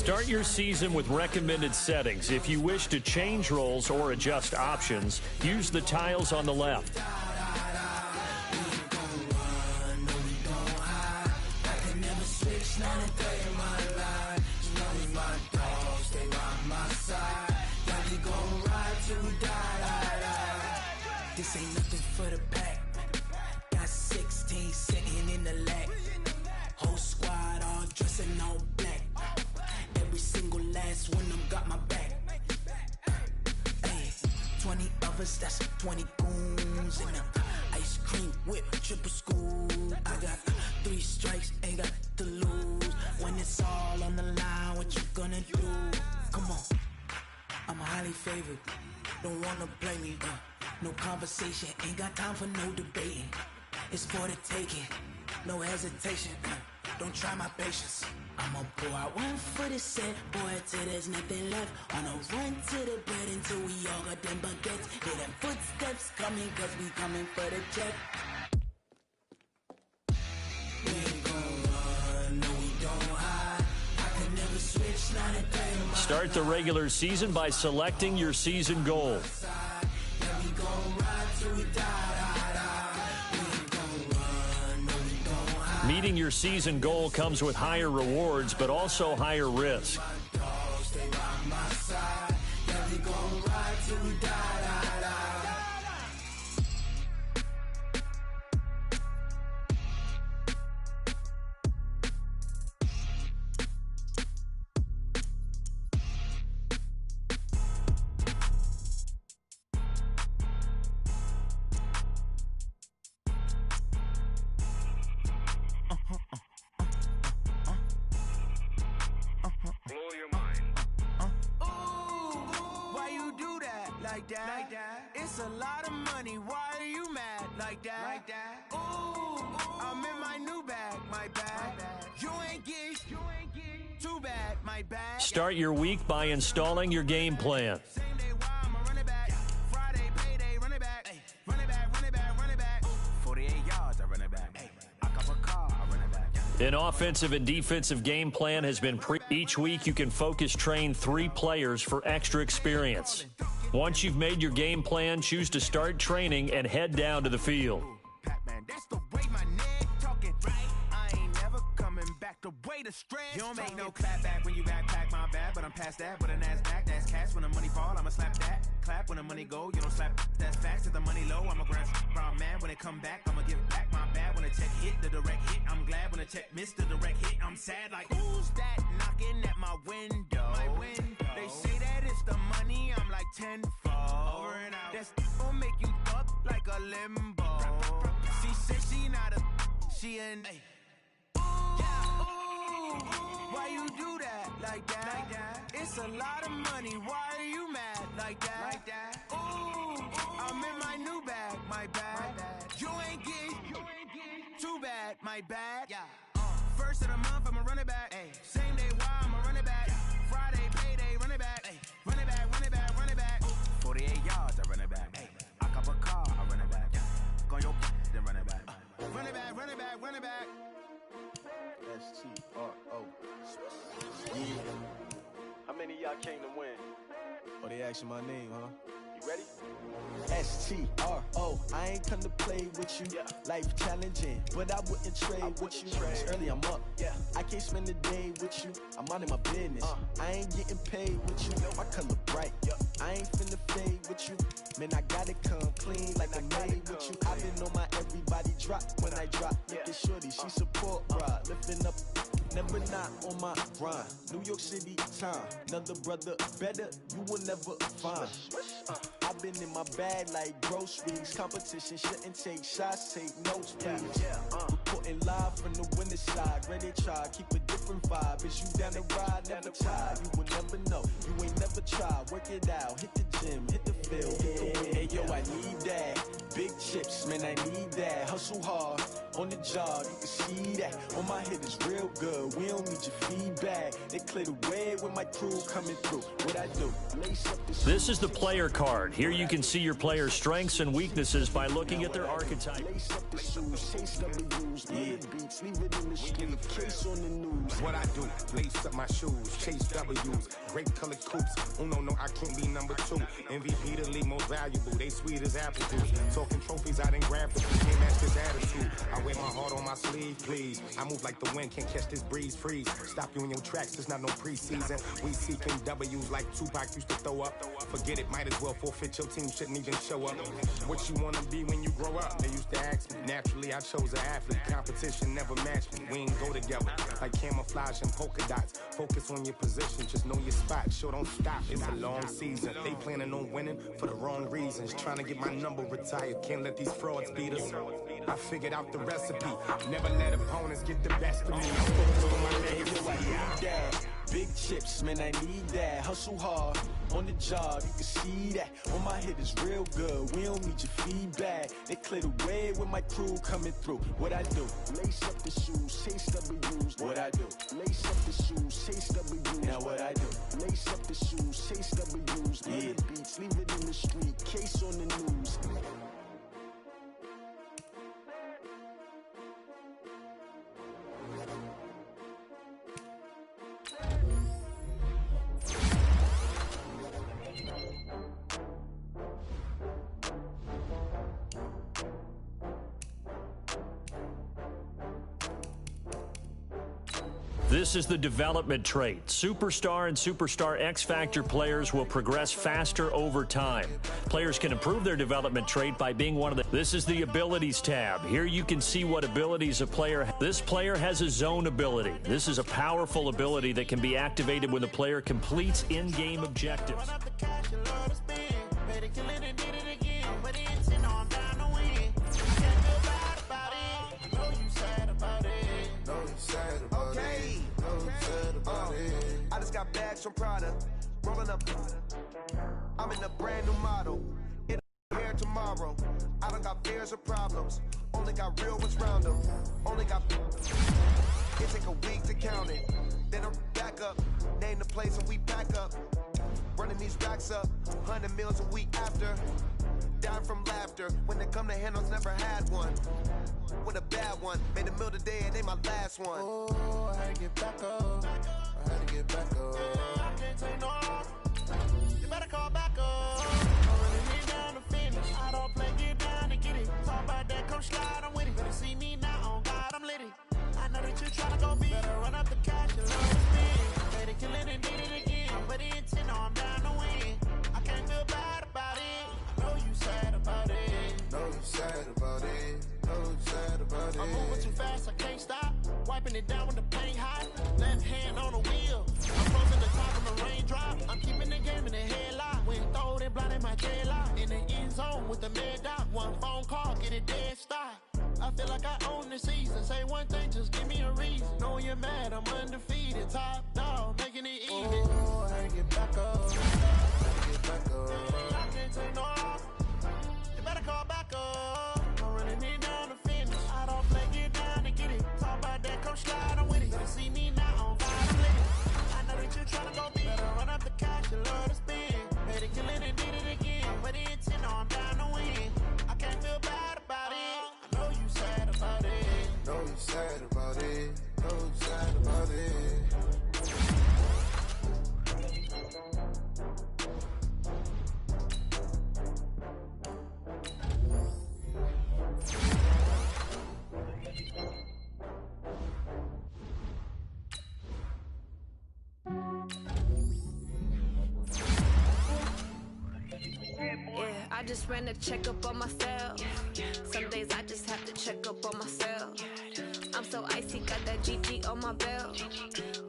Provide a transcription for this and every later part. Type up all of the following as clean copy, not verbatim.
Start your season with recommended settings. If you wish to change roles or adjust options, use the tiles on the left. This ain't nothing for the pack. Got 16 sitting in the lag. Whole squad all dressing all black. Every single last one of them got my back. Hey, 20 of us, that's 20 goons in them. Ice cream whip, triple school. I got 3 strikes, ain't got to lose. When it's all on the line, what you gonna do? Come on, I'm highly favored. Don't wanna blame me, no conversation, ain't got time for no debating. It's for the taking, no hesitation. Don't try my patience. I'ma pour out one for the set, boy, till there's nothing left. On a run to the bed until we all got them baguettes. Hear them footsteps coming, cause we coming for the check. We ain't gon' run, no we don't hide. I can never switch, not a day in my Start the regular season by selecting your season goal. Meeting your season goal comes with higher rewards, but also higher risk. Like that. It's a lot of money. Why are you mad like that? Ooh, I'm in my new bag, my bag. You ain't get too bad, my bag. Start your week by installing your game plan. Same day, why I'ma run it back. Friday, payday, run it back. Run it back, run it back, run it back. 48 yards, I run it back. I cop a car, I run it back. An offensive and defensive game plan has been each week you can focus train 3 players for extra experience. Once you've made your game plan, choose to start training and head down to the field. That's the way my neck talking, right? I ain't never coming back the way the stress. You don't make no clap back when you backpack my bad, but I'm past that. But a NASDAQ, that's cash. When the money fall, I'ma slap that. Clap when the money go, you don't slap. That's facts. If the money low, I'ma grab brown man. When it come back, I'ma give back my bad. When the check hit, the direct hit, I'm glad. When the check missed the direct hit, I'm sad. Like, who's that knocking at my window? They say that it's the money, I'm like tenfold. Over and out. That's gon' make you up like a limbo. She said she not a, she an. Ooh, why you do that like that? It's a lot of money. Why are you mad like that? Ooh, I'm in my new bag, my bag. You ain't get too bad, my bad. First of the month, I'ma run it back. Same day, why I'ma run it back. Friday, payday, run it back. Run it back, run it back, run it back. 48 yards, I run it back. I cop a car, I run it back. Go on your then run it back. Run it back, run it back, run it back. S-T-R-O. Yeah. How many of y'all came to win? Oh, they asking my name, huh? You ready? S-T-R-O. I ain't come to play with you. Life challenging, but I wouldn't trade with you. It's early, I'm up. I can't spend the day with you. I'm minding my business. I ain't getting paid with you. My color bright. I ain't finna fade with you. Man, I gotta come clean like I made with you. I've been on my everybody drop when I drop. Look at shorty, she support rod. Lifting up, never not on my grind. New York City time. Another brother better, you will never find. I've been in my bag like groceries. Competition shouldn't take shots, take notes, please. Reporting live from the winter side. Ready to try, keep a different vibe. Is you down the ride, never tired. You will never know, you ain't never tried. Work it out, hit the gym, hit the field, hit the wind. Hey yo, I need that. Big chips, man, I need that. Hustle hard, on the job, you can see that. On my head is real good, we don't need your feedback. They clear the way with my crew coming through. What I do, lace up the This is the player card. Here you can see your player's strengths and weaknesses by looking at their archetype. Lace up the shoes, chase W's, beats, leave it in the street, case on the news. What I do, lace up my shoes, chase W's, grape colored coops. Uno, no, I can't be number 2. MVP the league most valuable, they sweet as apple juice. Talking trophies, I didn't grab the can't match this attitude. I wear my heart on my sleeve, please. I move like the wind, can't catch this breeze, freeze. Stop you in your tracks, it's not no preseason. We seeking W's like Tupac used to throw up. Forget it, might as well forfeit, your team shouldn't even show up. What you wanna be when you grow up? They used to ask me. Naturally, I chose an athlete. Competition never matched me. We ain't go together like camouflage and polka dots. Focus on your position, just know your spot. Sure, don't stop, it's a long season. They planning on winning for the wrong reasons. Trying to get my number retired, can't let these frauds beat us. I figured out the recipe. Never let opponents get the best of me. I'm focused on my legacy. Big chips, man, I need that. Hustle hard, on the job, you can see that. On my hit is real good, we don't need your feedback. They clear the way with my crew coming through. What I do? Lace up the shoes, chase W's. What I do? Lace up the shoes, chase W's. Now what I do? Lace up the shoes, chase W's. Yeah, beats, leave it in the street, case on the news. This is the development trait. Superstar and Superstar X-Factor players will progress faster over time. Players can improve their development trait by being one of the... This is the Abilities tab. Here you can see what abilities a player... This player has a zone ability. This is a powerful ability that can be activated when the player completes in-game objectives. I just got bags from Prada, rolling up. I'm in a brand new model. In here tomorrow. I don't got fears or problems. Only got real ones round them. Only got. It take a week to count it. Then I'm back up. Name the place and we pack up. Running these racks up. 100 meals a week after. Down from laughter. When they come to handles, never had one. With a bad one. Made a meal today and they my last one. Oh, I had to get back up. I had to get back up. I can't take no off. You better call back up. I'm running me down to finish. I don't play, get down and get it. Talk about that, come slide, I'm with it. Better see me now, on God, I'm lit it. I know that you tryna go big. Better run up the cash and love the spin. Better kill it and did it again. But the intent, no, I'm down to win. I can't feel bad about it. I know you sad about it. Know you sad about it. Know you sad about it. I'm moving too fast, I can't stop. Wiping it down with the paint hot. Left hand on the wheel. I'm frozen the top of the raindrop. I'm keeping the game in the headlock. When throwed and blinded my J-lock. In the end zone with the mid dot. One phone call, get it dead stop. I feel like I own the season. Say one thing, just give me a reason. Know you're mad, I'm undefeated. Top dog, making it even. Oh, I get back up. I get back up. I can't take no off. You better call back up. I'm running it down to finish. I don't play, get down to get it. Talk about that, come slide, I'm with it. Better see me now, on fire, I'm lit. I know that you tryna go big. Better run up the cash, you love to spin. Better kill it and did it again. But the intent, no, I'm down to win. I can't feel bad about it. I know you sad about it. Know you sad about it. Know you sad about it. I just ran a checkup on myself. Some days I just have to check up on myself. I'm so icy, got that GG on my belt.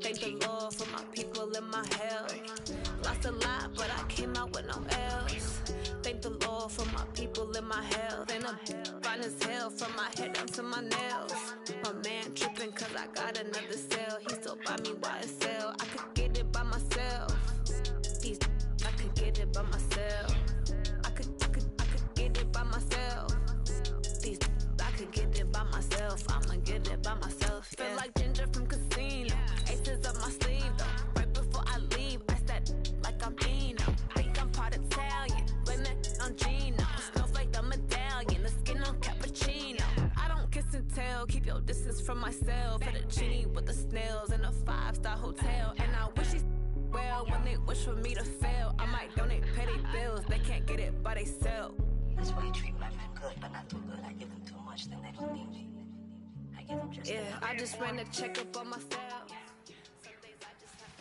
Thank the Lord for my people and my health. Lost a lot, but I came out with no else. Thank the Lord for my people and my health. And I'm fine as hell from my head down to my nails. My man tripping cause I got another cell. He still buy me YSL. I could get it by myself. I could get it by myself. I could get it by myself. I could get it by myself. I'ma get it by myself. Yeah. Feel like Ginger from Casino. Aces up my sleeve though. Right before I leave, I said like I'm Dino. Think I'm part Italian. Blame it on Gino. Snowflake the medallion. The skin on cappuccino. I don't kiss and tell. Keep your distance from myself. Put a genie with the snails and a five-star hotel. And I wish she well when they wish for me to fail. I might donate, pay their bills. They can't get it by they sell. That's why you treat my friend good, but not too good. I give them too much, then they don't need me. I give them just enough. I just ran a checkup on myself.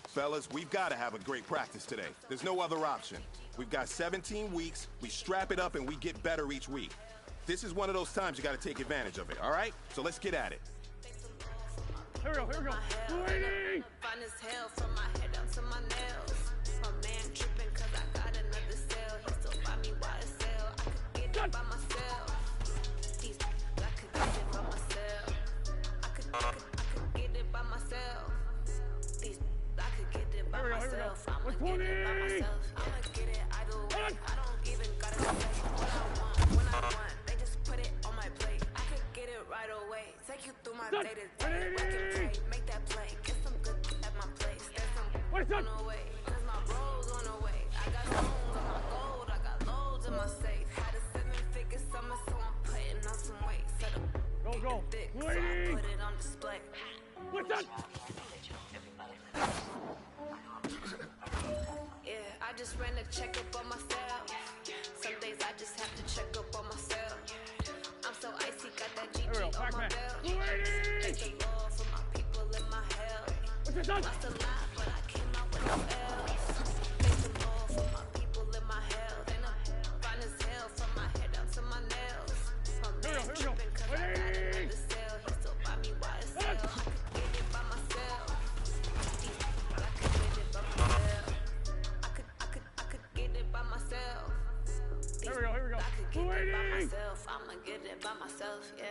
Fellas, we've got to have a great practice today. There's no other option. We've got 17 weeks, we strap it up and we get better each week. This is one of those times you got to take advantage of it, all right? So let's get at it. Here we go, here we go. Waiting! Fine as hell from my head down to my nails. My man tripping cause I got another sale. He still buy me while it's sale. I could get it by myself. I could get it by myself. I could get it by myself. I could get it by myself. I'ma get it by myself. I'ma get it either way. I don't even gotta say what I want when I want. They just put it on my plate. I could get it right away. Take you through my day to day. Work and pray, make that play. Get some good at my place. There's some on the way. Cause my bro's on the way. I got stones on my gold. I got loads in my safe. Had a 7-figure summer, so I'm putting on some weight. Set up Go. thick, so I put it on display. What's that? I just ran a checkup on myself. Some days I just have to check up on myself. I'm so icy, got that GG on my belt. Thank the Lord for my people in my hell. Lost a lot, but I came out with no L's. Thank the Lord for my people in my hell. Then I'm fine as hell from my head down to my nails. My man tripping cause I got another sale. He still buy me while it's sale. I could get it by myself. I could get it by myself. I could get it by myself. Here we go. I could get it by myself. I'ma get it by myself, yeah.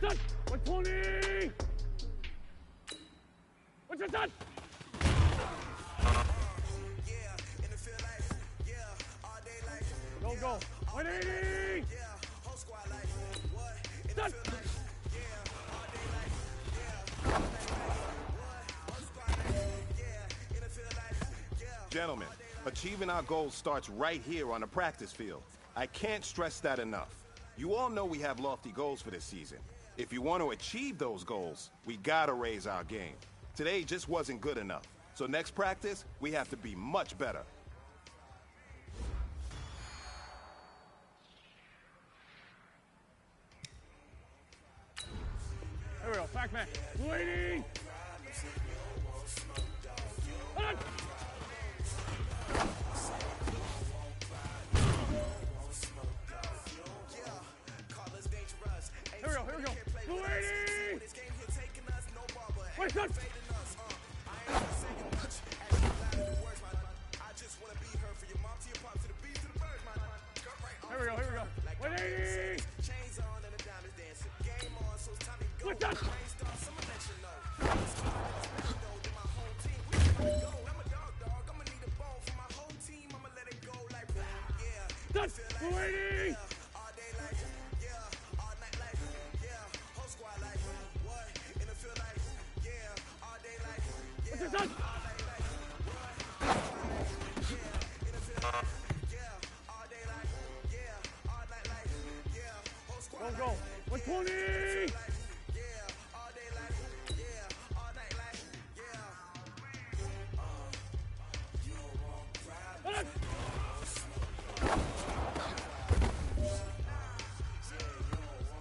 Done! 120! What's your done? Go. 180! Done! Gentlemen, achieving our goals starts right here on the practice field. I can't stress that enough. You all know we have lofty goals for this season. If you want to achieve those goals, we gotta raise our game. Today just wasn't good enough. So next practice, we have to be much better. Here we go, Pac-Man. Waiting! Here we go. Waiting! Wait, son! Here we go. 180! What's that? Done! 180! What's this done? Go. 120!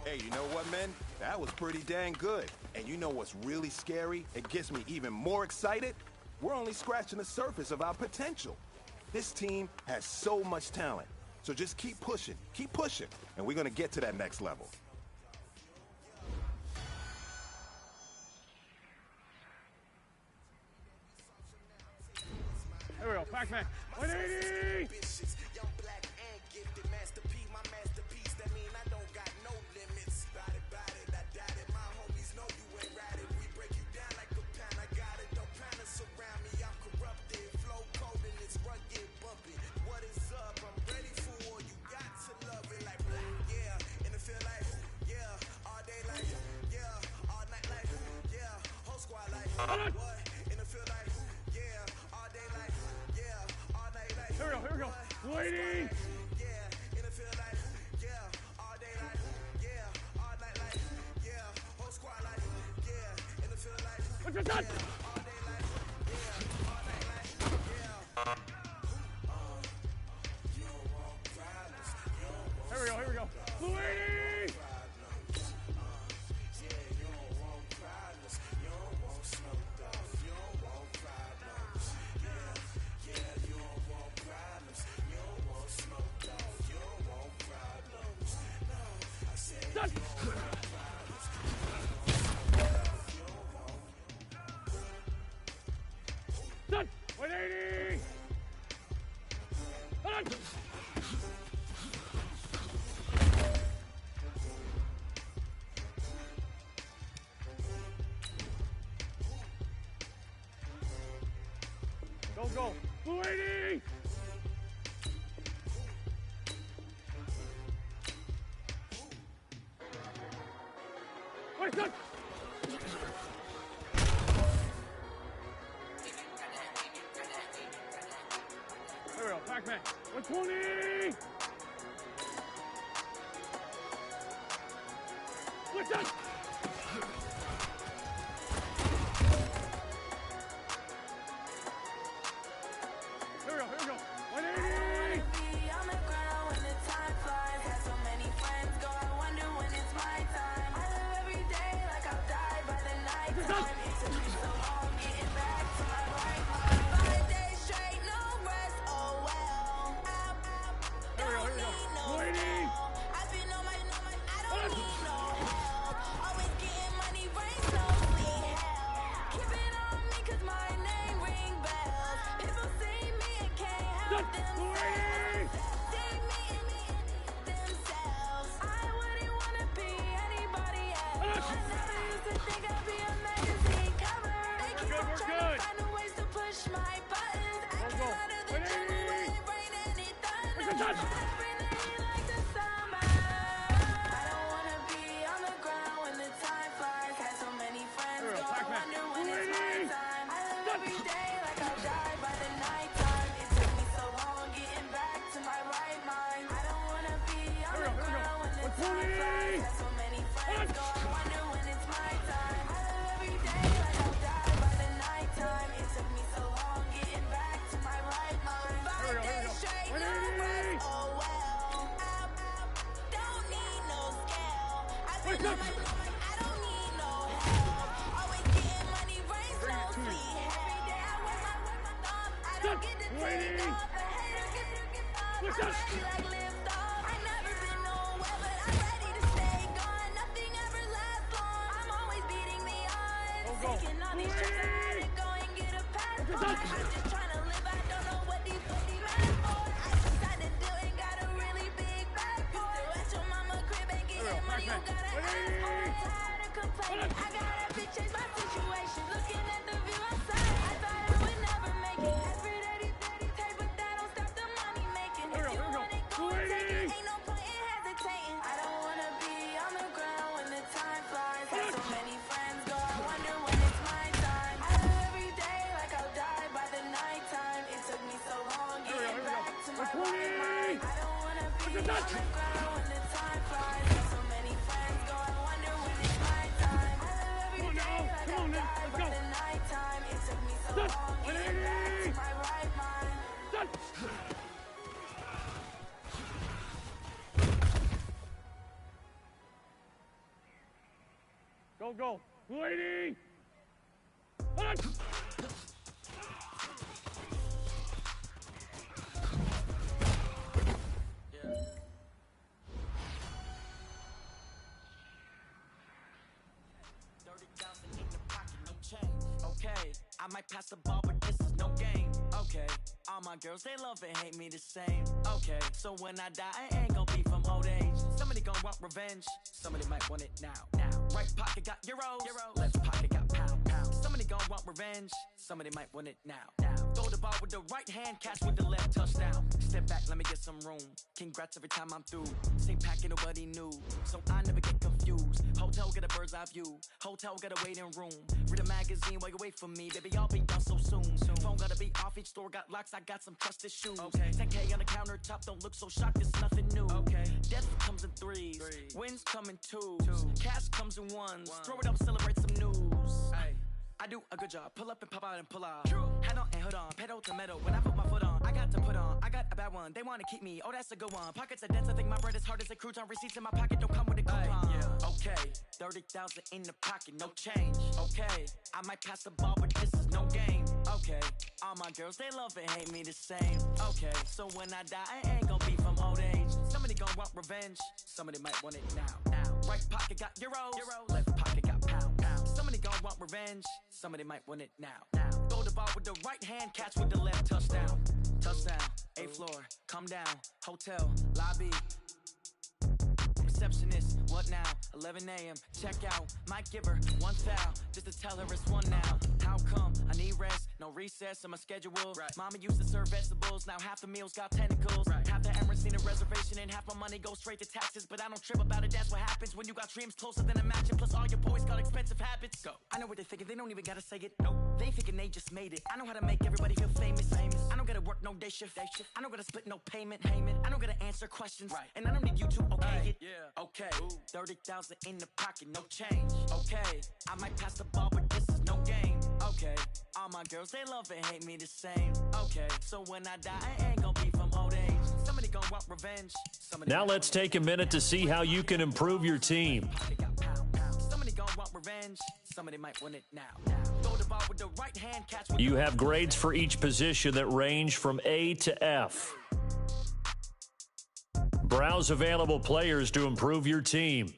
Hey, you know what, men? That was pretty dang good. And you know what's really scary? It gets me even more excited? We're only scratching the surface of our potential. This team has so much talent. So just keep pushing, and we're gonna get to that next level. Here we go, Pac-Man. 180! 280. Yeah, in the field like, yeah, all day like, yeah, all night like, yeah, whole squad like, yeah, in the field like, What's your touch? all day like, yeah, all night like, yeah. You don't want problems, you don't want Here we go, here we go. 280. yeah, you don't want problems, you don't want smoked off, you don't want problems, yeah, you don't want problems, you don't want smoked off, you don't want problems, no, I said you don't want problems, Touch. 180. Hold on. Go. 280. Wait, touch. There we go, Pac-Man. 120. What's up? Here we go. 180. On the ground when the time flies. Had so many friends go, I wonder when it's my time. I live every day like I'll die by the night time. It took me so long getting back to my right mind. 5 days straight, no rest, oh well. Don't need no help. I've been on my, I don't need no help. Always getting money, rain, snow, sleet, hell. Keep it on me 'cause my name ring bells. People see me and can't help themselves. See me themselves. I wouldn't wanna be anybody else. I never used to think I'd be a magazine cover. They keep on trying to find new ways to push my buttons. I came out of the jungle where it rained and it thundered. Every day like the summer. I don't wanna be on the ground when the time flies. Had so many friends go, I wonder when it's my time. I live every day like I'll die by the night time. It took me so long getting back to my right mind. I don't wanna be on the ground when the time flies. Had so many friends go, I wonder when it's my time. I live every day like I'll die by the night time. It took me so long getting back to my right mind. 5 days straight, no rest, oh well. Don't need no scale. I've been on my, I don't need no help. Always getting money, rain, snow, sleet, every day I work my thumb. I don't get to take off. The haters get off. I'm ready like lift off. I never been nowhere, but I'm ready to stay gone. Nothing ever lasts long. I'm always beating the odds. Taking all these trips, I had to go and get a passport. I'm just trying to live. I don't know what these mad for. I decided to do it, got a really big bag for it. At your mama crib and getting money, you gotta ask for it. Tired of complaining, I gotta change my situation. Looking at the view outside, I thought I would never make it. Every day, but that don't stop the money making. If you want it, go and take it. Ain't no point in hesitating. I don't wanna be on the ground when the time flies. Had so many friends go, I wonder when it's my time. I live every day like I'll die by the night time. It took me so long getting back to my right mind. I don't wanna be on the ground when the time flies. Had so many friends go, I wonder when it's my time. I live every day like I'll die by the night time. It took me so long getting back to my right mind. Go. 280. Hold on. Okay, I might pass the ball, but this is no game. Okay, all my girls, they love and hate me the same. Okay, so when I die, I ain't gonna be from old age. Somebody gonna want revenge, somebody might want it now. Right pocket got euros, left pocket got pound. Somebody gonna want revenge, somebody might want it now. Throw the ball with the right hand, catch with the left, touchdown. Step back, let me get some room. Congrats every time I'm through. Same packet, nobody new, so I never get confused. Hotel get a bird's eye view, hotel get a waiting room. Read a magazine while you wait for me, baby, I'll be done so soon. Phone gotta be Off each store got locks, I got some trusted shoes. Okay. 10K on the countertop, don't look so shocked, it's nothing new. Okay. Death comes in threes. Wins come in twos. Cash comes in ones. Throw it up, celebrate some news. Ay. I do a good job, pull up and pop out and pull out. Head on and hood on, pedal to metal. When I put my foot on, I got to put on. I got a bad one, they want to keep me. Oh, that's a good one. Pockets are dense, I think my bread is hard as a crouton. Receipts in my pocket don't come with a coupon. Yeah. Okay, 30,000 in the pocket, no change. Okay, I might pass the ball, but this is no game. Okay, all my girls, they love and hate me the same. Okay, so when I die, I ain't gonna be from old age. Somebody gonna want revenge, somebody might want it now. Right pocket got euros, left pocket got pound. Somebody gonna want revenge, somebody might want it now. Throw the ball with the right hand, catch with the left, touchdown. Touchdown, 8th floor, come down, hotel, lobby. Receptionist, what now? 11 a.m. Check out, might give her one foul just to tell her it's one now. How come? I need rest, no recess in my schedule. Right. Mama used to serve vegetables, now half the meals got tentacles. Right. Half the Emirates need a reservation and half my money goes straight to taxes. But I don't trip about it, that's what happens when you got dreams closer than a match. And plus all your boys got expensive habits. Go. I know what they're thinking, they don't even gotta say it. No, they ain't thinking they just made it. I know how to make everybody feel famous. I don't gotta work no day shift. I don't gotta split no payment. I don't gotta answer questions. Right. And I don't need you to okay it. Yeah. Okay, 30,000 in the pocket, no change. Okay, I might pass the ball, but this is no game. Okay, all my girls, they love and hate me the same. Okay, so when I die, I ain't gonna be from old age. Somebody gonna want revenge. Now let's take a minute to see how you can improve your team. Somebody gonna want revenge. Somebody might win it now. Throw the ball with the right hand, catch with You have grades for each position that range from A to F. Browse available players to improve your team.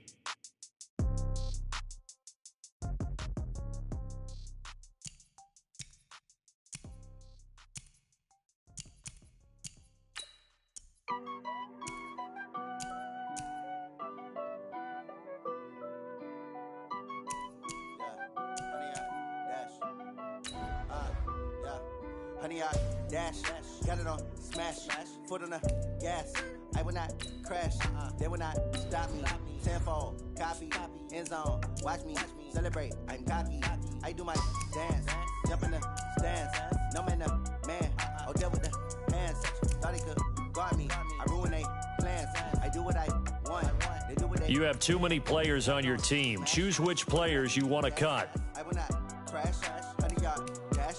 Honey, I dash, got it on, smash, foot on the gas. I will not crash, they will not stop me. Tenfold, copy, end zone, watch me celebrate. I'm cocky, I do my dance, jump in the stands. No man, man, oh deal with the hands. Thought he could guard me, I ruin they plans. I do what I want, they do what they. You have too many players on your team. Choose which players you want to cut. I will not crash, honey, yard, dash,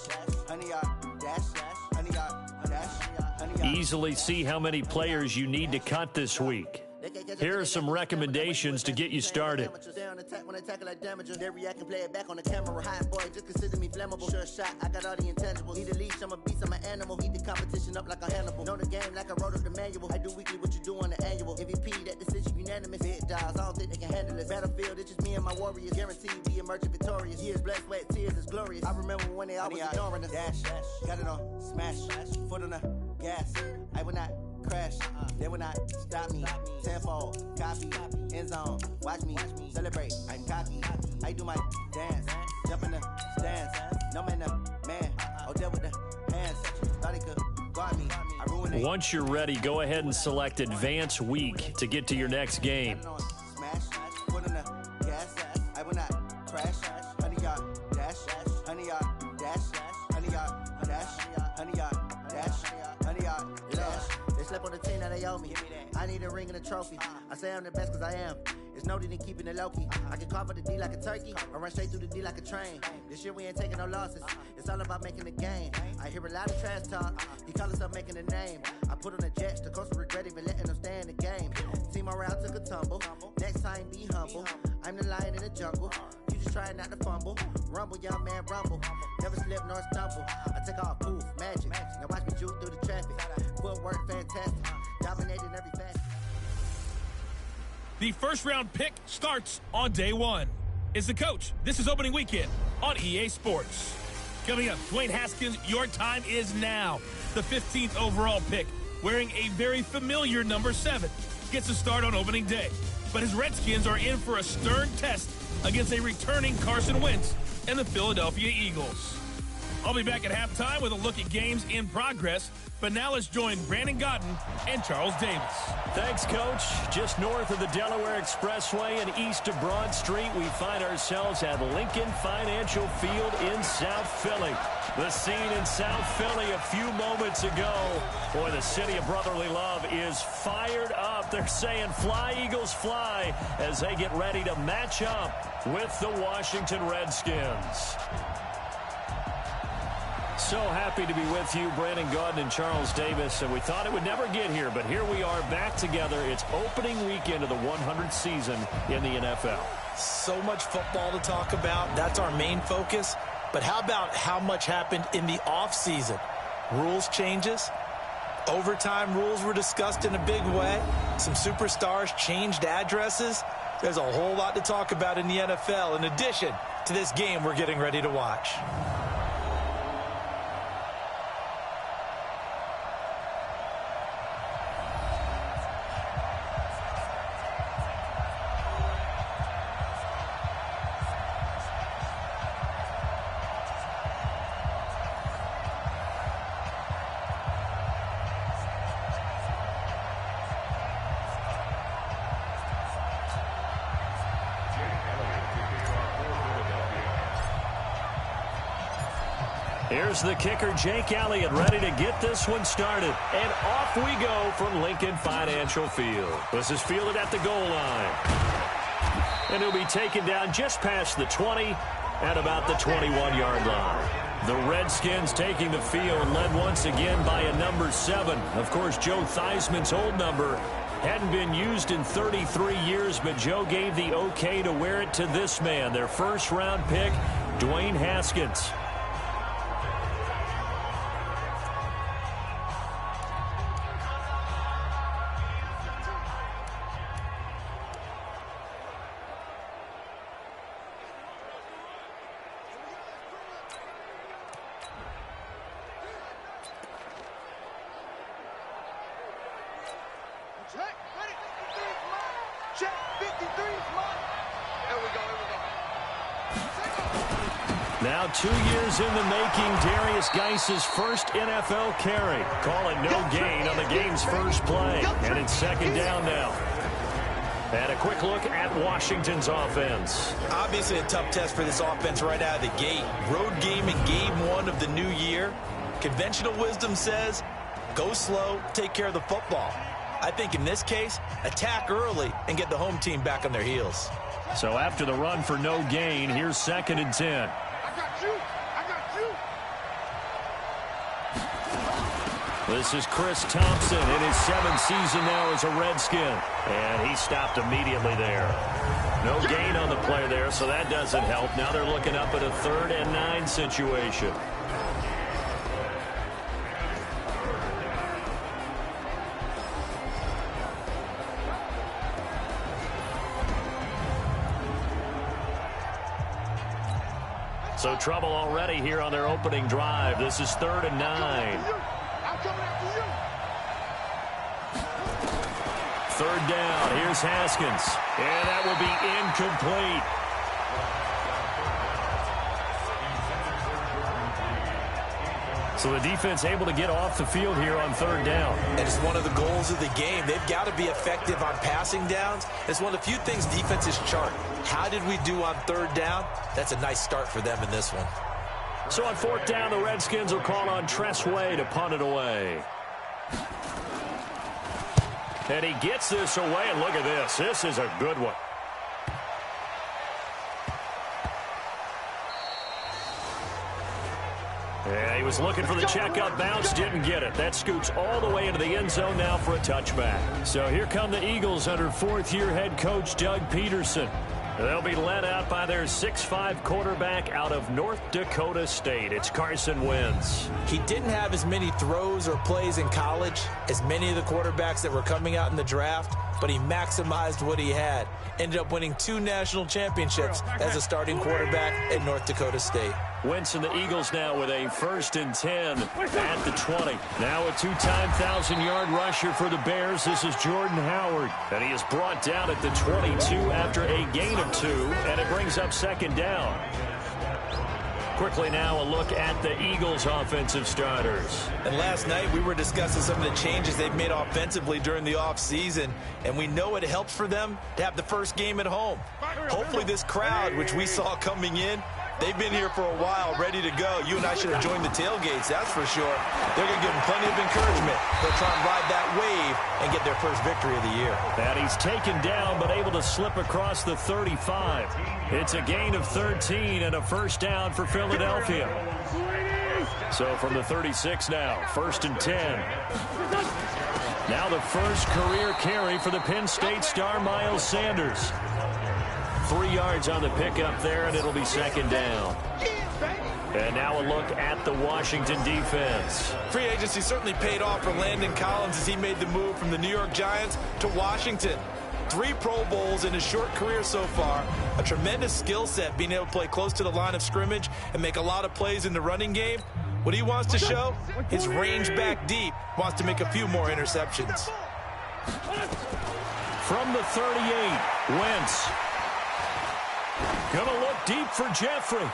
honey, yard, dash, honey, yard, dash, honey, yard. Easily see how many players you need to cut this week. Here are some recommendations to get you started. When I tackle like damages, they react and play it back on the camera. Hot boy, just consider me flammable. Sure shot, I got all the intangibles. Need a leash, I'm a beast, I'm an animal. Eat the competition up like a Hannibal. Know the game like I wrote up the manual. I do weekly what you do on the annual. MVP, that decision unanimous. Big dials, I don't think they can handle it. Battlefield, it's just me and my warriors. Guaranteed be emerging victorious. Years, blood, sweat, tears, is glorious. I remember when they always ignoring us. Dash, got it on, smash, foot on the gas. I will not crash, they will not stop me. Tenfold, copy, end zone, watch me celebrate. I'm cocky, I do my dance, jump in the stands. No man, man, oh deal with the hands. Thought he could guard me, I ruined it. Once you're ready, go ahead and select Advance Week to get to your next game. Smash, foot on the gas, I will not crash. Honey yard, dash, honey yard, dash, honey yard, dash, honey yard, dash, honey yard, dash. They slept on the team that they owe me. I need a ring and a trophy. I say I'm the best cause I am. It's no need in keeping it low-key. I can carve up the D like a turkey or run straight through the D like a train. This year we ain't taking no losses. It's all about making the game. I hear a lot of trash talk. He call himself making a name. I put on the Jets. The coach regret even letting them stay in the game. Team morale took a tumble. Next time be humble. I'm the lion in the jungle. You just try not to fumble. Rumble, young man, rumble. Never slip nor stumble. I take off, poof, magic. Now watch me juke through the traffic. Footwork fantastic. Dominating every facet. The first-round pick starts on day one. It's the coach. This is opening weekend on EA Sports. Coming up, Dwayne Haskins, your time is now. The 15th overall pick, wearing a very familiar number 7, gets a start on opening day. But his Redskins are in for a stern test against a returning Carson Wentz and the Philadelphia Eagles. I'll be back at halftime with a look at games in progress. But now let's join Brandon Godden and Charles Davis. Thanks, Coach. Just north of the Delaware Expressway and east of Broad Street, we find ourselves at Lincoln Financial Field in South Philly. The scene in South Philly a few moments ago. Boy, the city of brotherly love is fired up. They're saying fly, Eagles, fly, as they get ready to match up with the Washington Redskins. So happy to be with you, Brandon Gaudin and Charles Davis. And we thought it would never get here, but here we are back together. It's opening weekend of the 100th season in the NFL. So much football to talk about. That's our main focus. But how about how much happened in the offseason? Rules changes. Overtime rules were discussed in a big way. Some superstars changed addresses. There's a whole lot to talk about in the NFL in addition to this game we're getting ready to watch. Here's the kicker, Jake Elliott, ready to get this one started. And off we go from Lincoln Financial Field. This is fielded at the goal line. And he'll be taken down just past the 20 at about the 21-yard line. The Redskins taking the field, led once again by a number 7. Of course, Joe Theismann's old number hadn't been used in 33 years, but Joe gave the okay to wear it to this man, their first-round pick, Dwayne Haskins. Check, 53 is mine. Here we go. Now 2 years in the making, Darius Geis's first NFL carry. Call it no gain on the game's first play. And it's second down now. And a quick look at Washington's offense. Obviously a tough test for this offense right out of the gate. Road game in game 1 of the new year. Conventional wisdom says, go slow, take care of the football. I think in this case, attack early and get the home team back on their heels. So after the run for no gain, here's 2nd and 10. I got you. This is Chris Thompson in his 7th season now as a Redskin. And he stopped immediately there. No gain on the play there, so that doesn't help. Now they're looking up at a 3rd and 9 situation. So trouble already here on their opening drive. This is 3rd and 9. I'm coming after you. 3rd down. Here's Haskins. And that will be incomplete. So the defense able to get off the field here on 3rd down. And it's one of the goals of the game. They've got to be effective on passing downs. It's one of the few things defenses chart. How did we do on 3rd down? That's a nice start for them in this one. So on 4th down, the Redskins will call on Tressway to punt it away. And he gets this away, and look at this. This is a good one. Yeah, he was looking for the checkup bounce, didn't get it. That scoots all the way into the end zone now for a touchback. So here come the Eagles under 4th-year head coach Doug Peterson. They'll be led out by their 6'5" quarterback out of North Dakota State. It's Carson Wentz. He didn't have as many throws or plays in college as many of the quarterbacks that were coming out in the draft, but he maximized what he had. Ended up winning 2 national championships as a starting quarterback at North Dakota State. Wentz and the Eagles now with a 1st and 10 at the 20. Now a 2-time 1,000-yard rusher for the Bears. This is Jordan Howard. And he is brought down at the 22 after a gain of 2. And it brings up 2nd down. Quickly now a look at the Eagles' offensive starters. And last night we were discussing some of the changes they've made offensively during the offseason, and we know it helps for them to have the first game at home. Hopefully this crowd, which we saw coming in, They've been here for a while, ready to go. You and I should have joined the tailgates, that's for sure. They're going to give them plenty of encouragement. They'll try and ride that wave and get their first victory of the year. And he's taken down, but able to slip across the 35. It's a gain of 13 and a first down for Philadelphia. So from the 36 now, 1st and 10. Now the first career carry for the Penn State star Miles Sanders. 3 yards on the pickup there, and it'll be 2nd down. And now a look at the Washington defense. Free agency certainly paid off for Landon Collins as he made the move from the New York Giants to Washington. 3 Pro Bowls in his short career so far. A tremendous skill set, being able to play close to the line of scrimmage and make a lot of plays in the running game. What he wants to show, his range back deep, wants to make a few more interceptions. From the 38, Wentz. Gonna look deep for Jeffrey.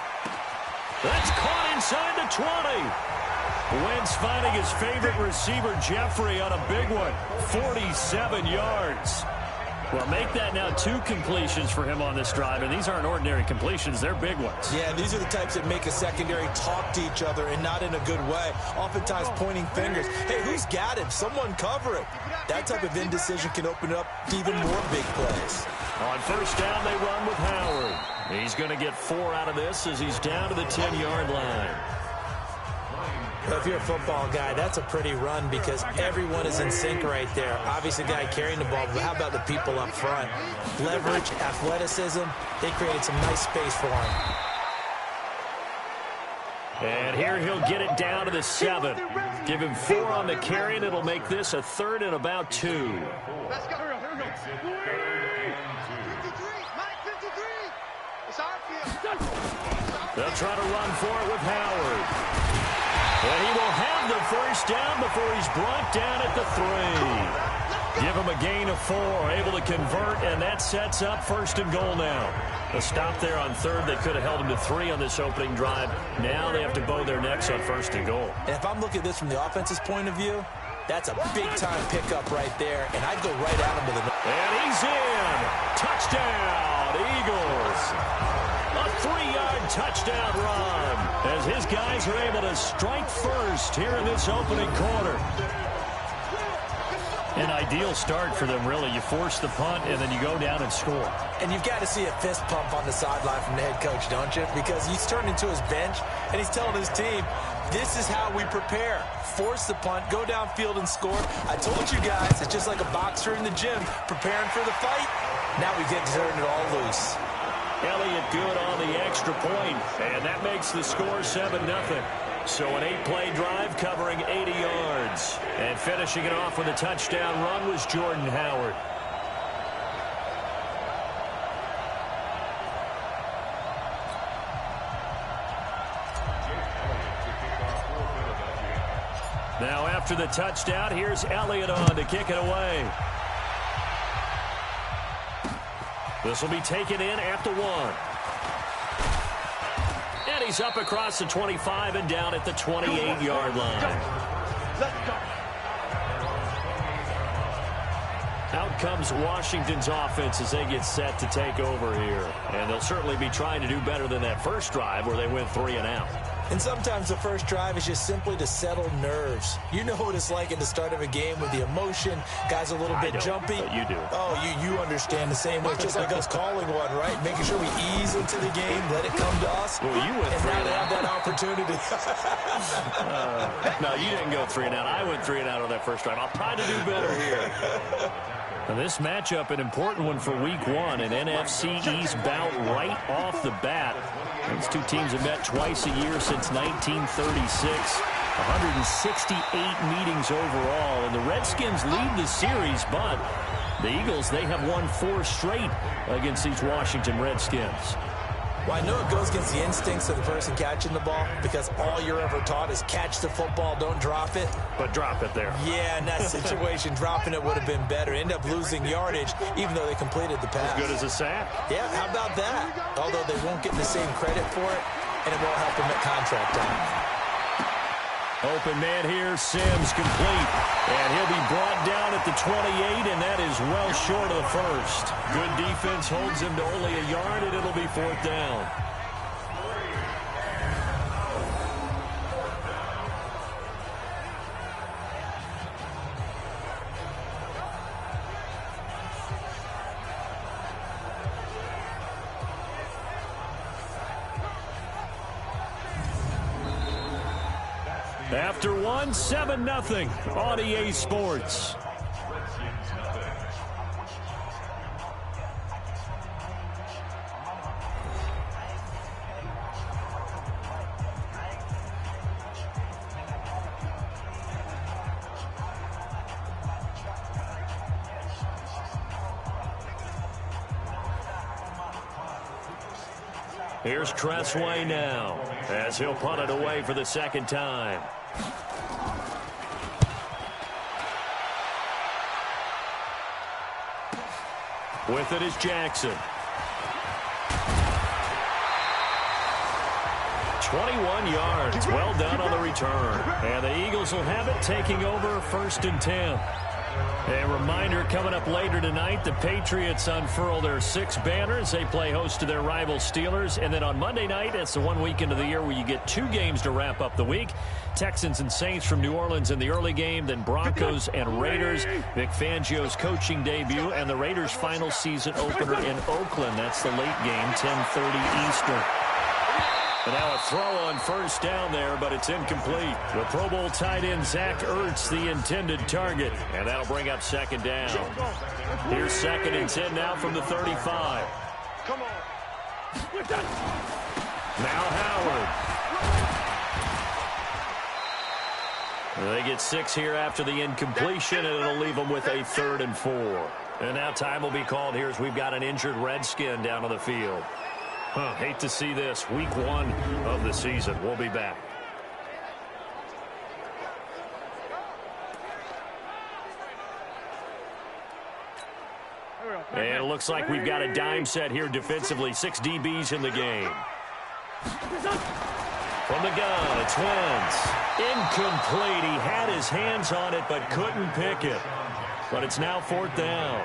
That's caught inside the 20. Wentz finding his favorite receiver, Jeffrey, on a big one. 47 yards. Well, make that now 2 completions for him on this drive, and these aren't ordinary completions. They're big ones. Yeah, these are the types that make a secondary talk to each other and not in a good way. Oftentimes pointing fingers. Hey, who's got him? Someone cover it. That type of indecision can open up to even more big plays. On first down, they run with Howard. He's going to get 4 out of this as he's down to the 10-yard line. Well, if you're a football guy, that's a pretty run because everyone is in sync right there. Obviously, the guy carrying the ball, but how about the people up front? Leverage, athleticism, they created some nice space for him. And here he'll get it down to the 7. Give him 4 on the carry, and it'll make this a 3rd and about 2. Let's go. Here we go. 53. Mike 53. It's our field. They'll try to run for it with Howard. And he will have the first down before he's brought down at the 3. Give him a gain of 4, able to convert, and that sets up 1st and goal now. A stop there on 3rd. They could have held him to 3 on this opening drive. Now they have to bow their necks on 1st and goal. And if I'm looking at this from the offense's point of view, that's a big-time pickup right there, and I'd go right at him with a... And he's in. Touchdown, Eagles. A 3-yard touchdown run as his guys are able to strike first here in this opening quarter. An ideal start for them, really. You force the punt, and then you go down and score. And you've got to see a fist pump on the sideline from the head coach, don't you? Because he's turned into his bench, and he's telling his team, this is how we prepare. Force the punt, go downfield and score. I told you guys, it's just like a boxer in the gym preparing for the fight. Now we get to turn it all loose. Elliott good on the extra point, and that makes the score 7-0. So an 8-play drive covering 80 yards. And finishing it off with a touchdown run was Jordan Howard. Now after the touchdown, here's Elliott on to kick it away. This will be taken in at the 1. And he's up across the 25 and down at the 28-yard line. Out comes Washington's offense as they get set to take over here. And they'll certainly be trying to do better than that first drive where they went 3 and out. And sometimes the first drive is just simply to settle nerves. You know what it's like at the start of a game with the emotion. Guys a little bit jumpy. But you do. Oh, you understand the same way. It's just like us calling one, right? Making sure we ease into the game, let it come to us. Well, you went and 3 now and they out. have that opportunity. No, you didn't go 3 and out. I went 3 and out on that first drive. I'll try to do better here. Now this matchup, an important one for week 1, an NFC East bout right off the bat. These two teams have met twice a year since 1936. 168 meetings overall, and the Redskins lead the series, but the Eagles, they have won 4 straight against these Washington Redskins. Well, I know it goes against the instincts of the person catching the ball because all you're ever taught is catch the football, don't drop it. But drop it there. Yeah, in that situation, dropping it would have been better. End up losing yardage, even though they completed the pass. As good as a sack. Yeah, how about that? Although they won't get the same credit for it, and it won't help them at contract time. Open man here, Sims complete. And he'll be brought down at the 28, and that is well short of the first. Good defense holds him to only a yard, and it'll be 4th down. After one, 7-0 on EA Sports. Here's Cressway now, as he'll punt it away for the second time. With it is Jackson. 21 yards. Well done on the return. And the Eagles will have it, taking over 1st and 10. A reminder, coming up later tonight, the Patriots unfurl their 6 banners. They play host to their rival Steelers. And then on Monday night, it's the one weekend of the year where you get 2 games to wrap up the week. Texans and Saints from New Orleans in the early game, then Broncos and Raiders. Vic Fangio's coaching debut, and the Raiders' final season opener in Oakland. That's the late game, 10:30 Eastern. And now a throw on 1st down there, but it's incomplete. The Pro Bowl tight end Zach Ertz, the intended target. And that'll bring up 2nd down. Here's 2nd and 10 now from the 35. Come on. Now Howard. They get 6 here after the incompletion, and it'll leave them with a 3rd and 4. And now time will be called here as we've got an injured Redskin down on the field. Hate to see this. Week 1 of the season. We'll be back. And it looks like we've got a dime set here defensively. 6 DBs in the game. From the gun, it's Wentz. Incomplete. He had his hands on it but couldn't pick it. But it's now 4th down.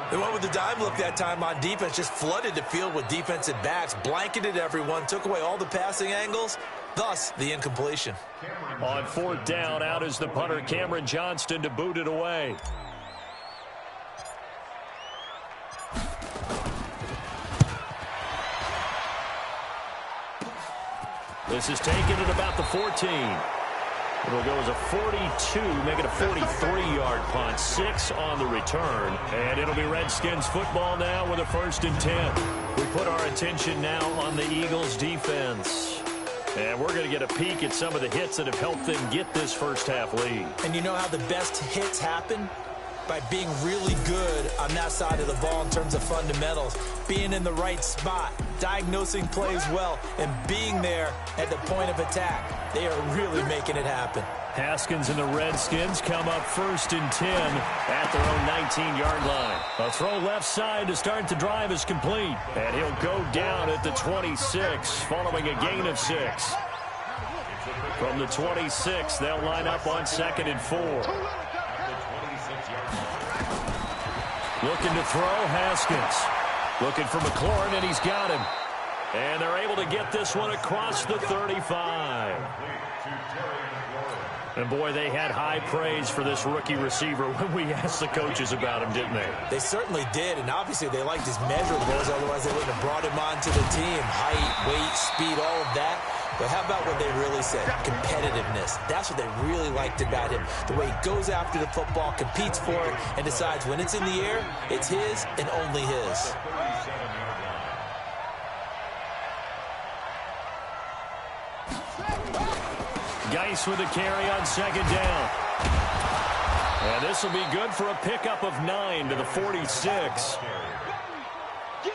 They went with the dime look that time on defense, just flooded the field with defensive backs, blanketed everyone, took away all the passing angles, thus the incompletion. On 4th down, out is the punter, Cameron Johnston, to boot it away. This is taken at about the 14. It'll go as a 42, make it a 43-yard punt. 6 on the return. And it'll be Redskins football now with a 1st and 10. We put our attention now on the Eagles defense. And we're going to get a peek at some of the hits that have helped them get this first-half lead. And you know how the best hits happen? By being really good on that side of the ball in terms of fundamentals, being in the right spot, diagnosing plays well, and being there at the point of attack. They are really making it happen. Haskins and the Redskins come up 1st and 10 at their own 19-yard line. A throw left side to start the drive is complete. And he'll go down at the 26 following a gain of 6. From the 26, they'll line up on 2nd and 4. Looking to throw, Haskins. Looking for McLaurin, and he's got him. And they're able to get this one across the 35. And, boy, they had high praise for this rookie receiver when we asked the coaches about him, didn't they? They certainly did, and obviously they liked his measurables. Otherwise, they wouldn't have brought him onto the team. Height, weight, speed, all of that. But how about what they really said? Competitiveness. That's what they really liked about him. The way he goes after the football, competes for it, and decides when it's in the air, it's his and only his. Geis with a carry on 2nd down. And this will be good for a pickup of 9 to the 46.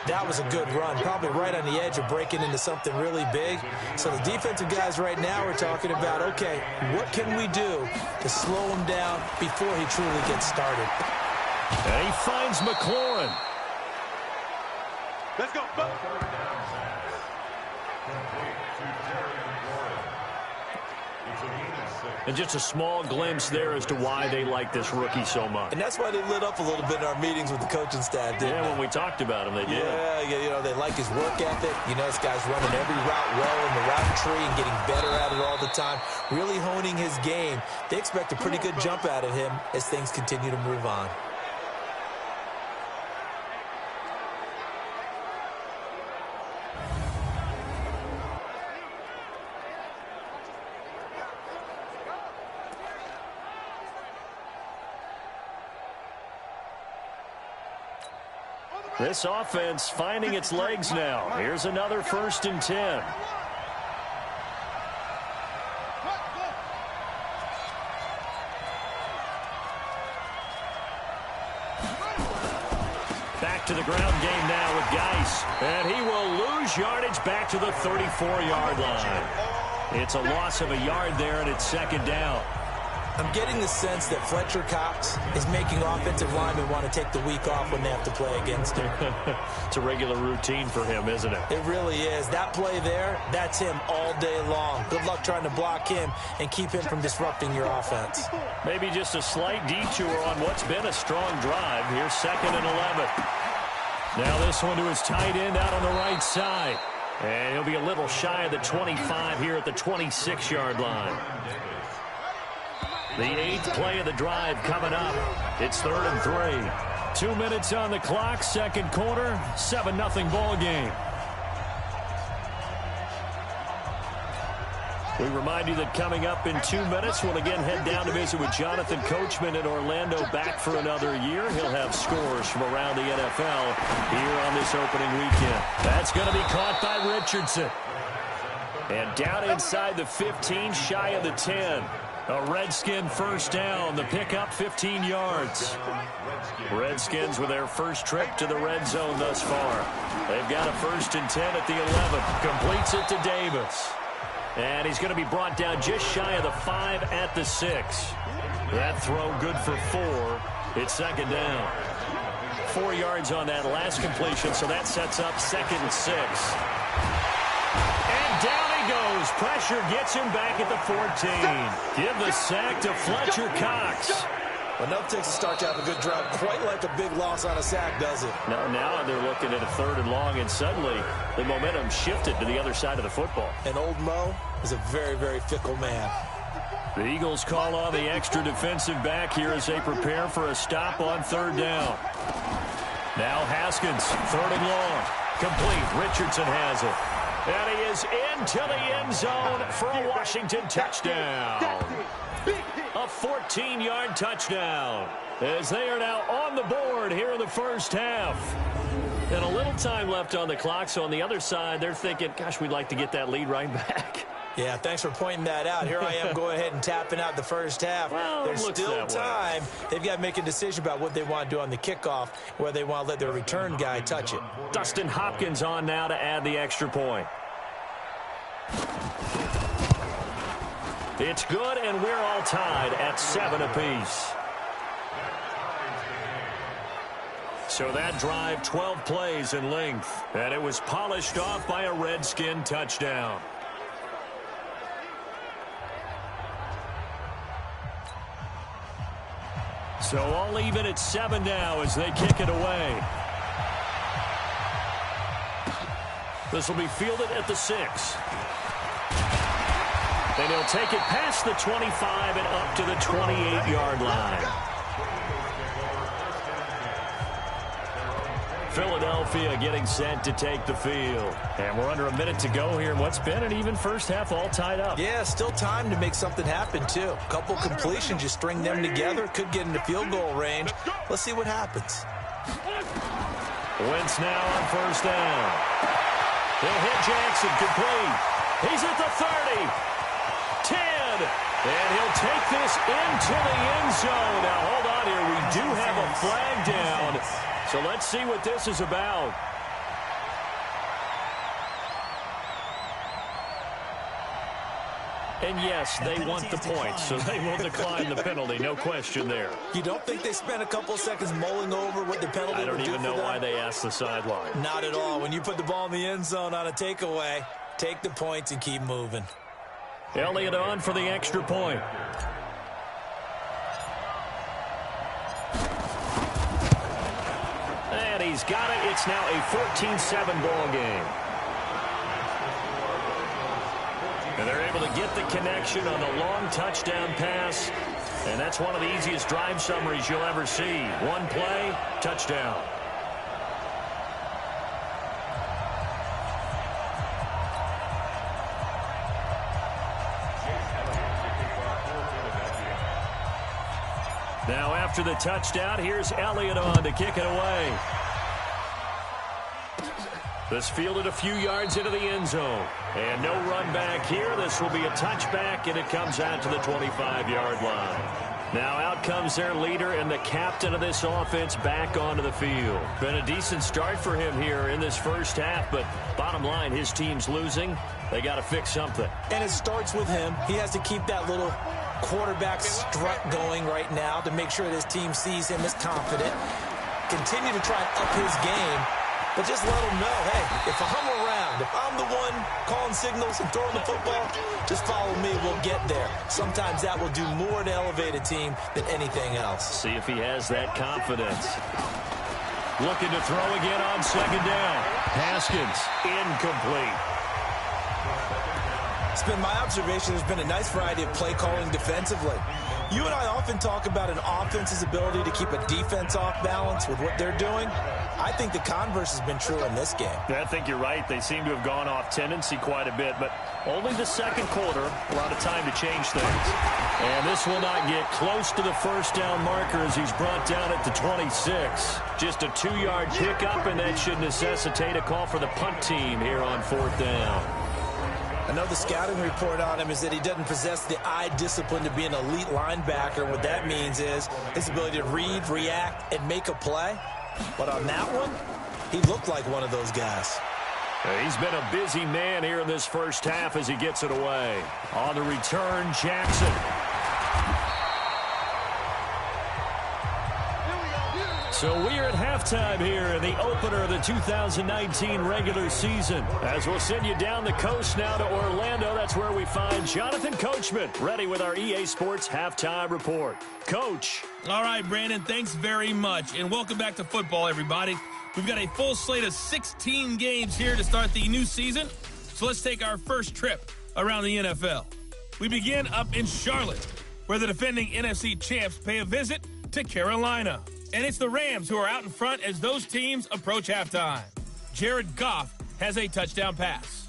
That was a good run, probably right on the edge of breaking into something really big. So the defensive guys right now are talking about, okay, what can we do to slow him down before he truly gets started? And he finds McLaurin. Let's go. And just a small glimpse there as to why they like this rookie so much. And that's why they lit up a little bit in our meetings with the coaching staff, didn't they? When we talked about him, they did. Yeah, you know, they like his work ethic. You know, this guy's running every route well in the route tree and getting better at it all the time, really honing his game. They expect a pretty good jump out of him as things continue to move on. This offense finding its legs now. Here's another 1st and 10. Back to the ground game now with Geis. And he will lose yardage back to the 34-yard line. It's a loss of a yard there, and it's 2nd down. I'm getting the sense that Fletcher Cox is making offensive linemen want to take the week off when they have to play against him. It's a regular routine for him, isn't it? It really is. That play there, that's him all day long. Good luck trying to block him and keep him from disrupting your offense. Maybe just a slight detour on what's been a strong drive. Here's 2nd and 11. Now this one to his tight end out on the right side. And he'll be a little shy of the 25 here at the 26-yard line. The 8th play of the drive coming up. It's 3rd and 3. 2 minutes on the clock, 2nd quarter, 7-0 ball game. We remind you that coming up in 2 minutes, we'll again head down to visit with Jonathan Coachman in Orlando, back for another year. He'll have scores from around the NFL here on this opening weekend. That's going to be caught by Richardson. And down inside the 15, shy of the 10. A Redskin 1st down. The pickup 15 yards. Redskins with their first trip to the red zone thus far. They've got a 1st and 10 at the 11. Completes it to Davis. And he's going to be brought down just shy of the 5 at the 6. That throw good for 4. It's 2nd down. 4 yards on that last completion, so that sets up 2nd and 6. And down he goes. Pressure gets him back at the 14. Give the sack to Fletcher Cox. Well, no takes a start to have a good drive. Quite like a big loss on a sack, does it? Now they're looking at a 3rd and long, and suddenly the momentum shifted to the other side of the football. And old Mo is a very, very fickle man. The Eagles call on the extra defensive back here as they prepare for a stop on 3rd down. Now Haskins, 3rd and long. Complete. Richardson has it. And he is into the end zone for a Washington touchdown. A 14-yard touchdown as they are now on the board here in the first half. And a little time left on the clock, so on the other side, they're thinking, gosh, we'd like to get that lead right back. Yeah, thanks for pointing that out. Here I am going ahead and tapping out the first half. Well, there's still time. They've got to make a decision about what they want to do on the kickoff, whether they want to let their return guy touch it. Dustin Hopkins on now to add the extra point. It's good, and we're all tied at 7 apiece. So that drive, 12 plays in length, and it was polished off by a Redskin touchdown. So all even at 7 now as they kick it away. This will be fielded at the 6. And he'll take it past the 25 and up to the 28-yard line. Philadelphia getting set to take the field. And we're under a minute to go here in what's been an even first half, all tied up. Yeah, still time to make something happen, too. A couple completions, you string them together, could get into field goal range. Let's see what happens. Wentz now on 1st down. He'll hit Jackson, complete. He's at the 30. 10. And he'll take this into the end zone. Now, hold on here. We do have a flag down. So let's see what this is about. And yes, they want the points, so they will decline the penalty. No question there. You don't think they spent a couple of seconds mulling over what the penalty would do for them? I don't even know why they asked the sideline. Not at all. When you put the ball in the end zone on a takeaway, take the points and keep moving. Elliott on for the extra point. And he's got it. It's now a 14-7 ball game. And they're able to get the connection on the long touchdown pass. And that's one of the easiest drive summaries you'll ever see. One play, touchdown. Now after the touchdown, here's Elliott on to kick it away. This fielded a few yards into the end zone. And no run back here. This will be a touchback, and it comes out to the 25-yard line. Now out comes their leader and the captain of this offense back onto the field. Been a decent start for him here in this first half, but bottom line, his team's losing. They got to fix something. And it starts with him. He has to keep that little quarterback strut going right now to make sure that his team sees him as confident. Continue to try and up his game, but just let him know, hey, if I'm around, if I'm the one calling signals and throwing the football, just follow me, we'll get there. Sometimes that will do more to elevate a team than anything else. See if he has that confidence. Looking to throw again on second down. Haskins, incomplete. It's been my observation there's been a nice variety of play calling defensively. You and I often talk about an offense's ability to keep a defense off balance with what they're doing. I think the converse has been true in this game. I think you're right. They seem to have gone off tendency quite a bit, but only the second quarter, a lot of time to change things. And this will not get close to the first down marker as he's brought down at the 26. Just a 2-yard pickup, and that should necessitate a call for the punt team here on fourth down. I know the scouting report on him is that he doesn't possess the eye discipline to be an elite linebacker. What that means is his ability to read, react, and make a play. But on that one, he looked like one of those guys. He's been a busy man here in this first half as he gets it away. On the return, Jackson. So we are at halftime here in the opener of the 2019 regular season. As we'll send you down the coast now to Orlando, that's where we find Jonathan Coachman, ready with our EA Sports Halftime Report. Coach. All right, Brandon, thanks very much. And welcome back to football, everybody. We've got a full slate of 16 games here to start the new season. So let's take our first trip around the NFL. We begin up in Charlotte, where the defending NFC champs pay a visit to Carolina. And it's the Rams who are out in front as those teams approach halftime. Jared Goff has a touchdown pass.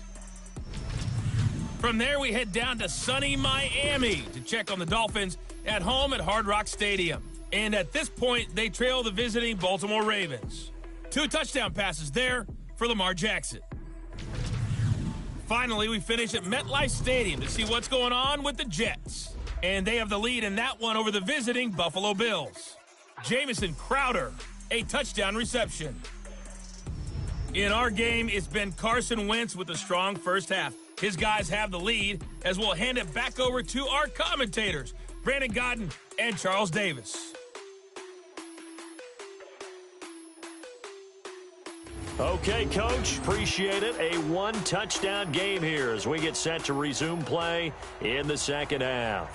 From there, we head down to sunny Miami to check on the Dolphins at home at Hard Rock Stadium. And at this point, they trail the visiting Baltimore Ravens. 2 touchdown passes there for Lamar Jackson. Finally, we finish at MetLife Stadium to see what's going on with the Jets. And they have the lead in that one over the visiting Buffalo Bills. Jamison Crowder, a touchdown reception. In our game, it's been Carson Wentz with a strong first half. His guys have the lead as we'll hand it back over to our commentators, Brandon Godden and Charles Davis. Okay, Coach, appreciate it. A 1-touchdown game here as we get set to resume play in the second half.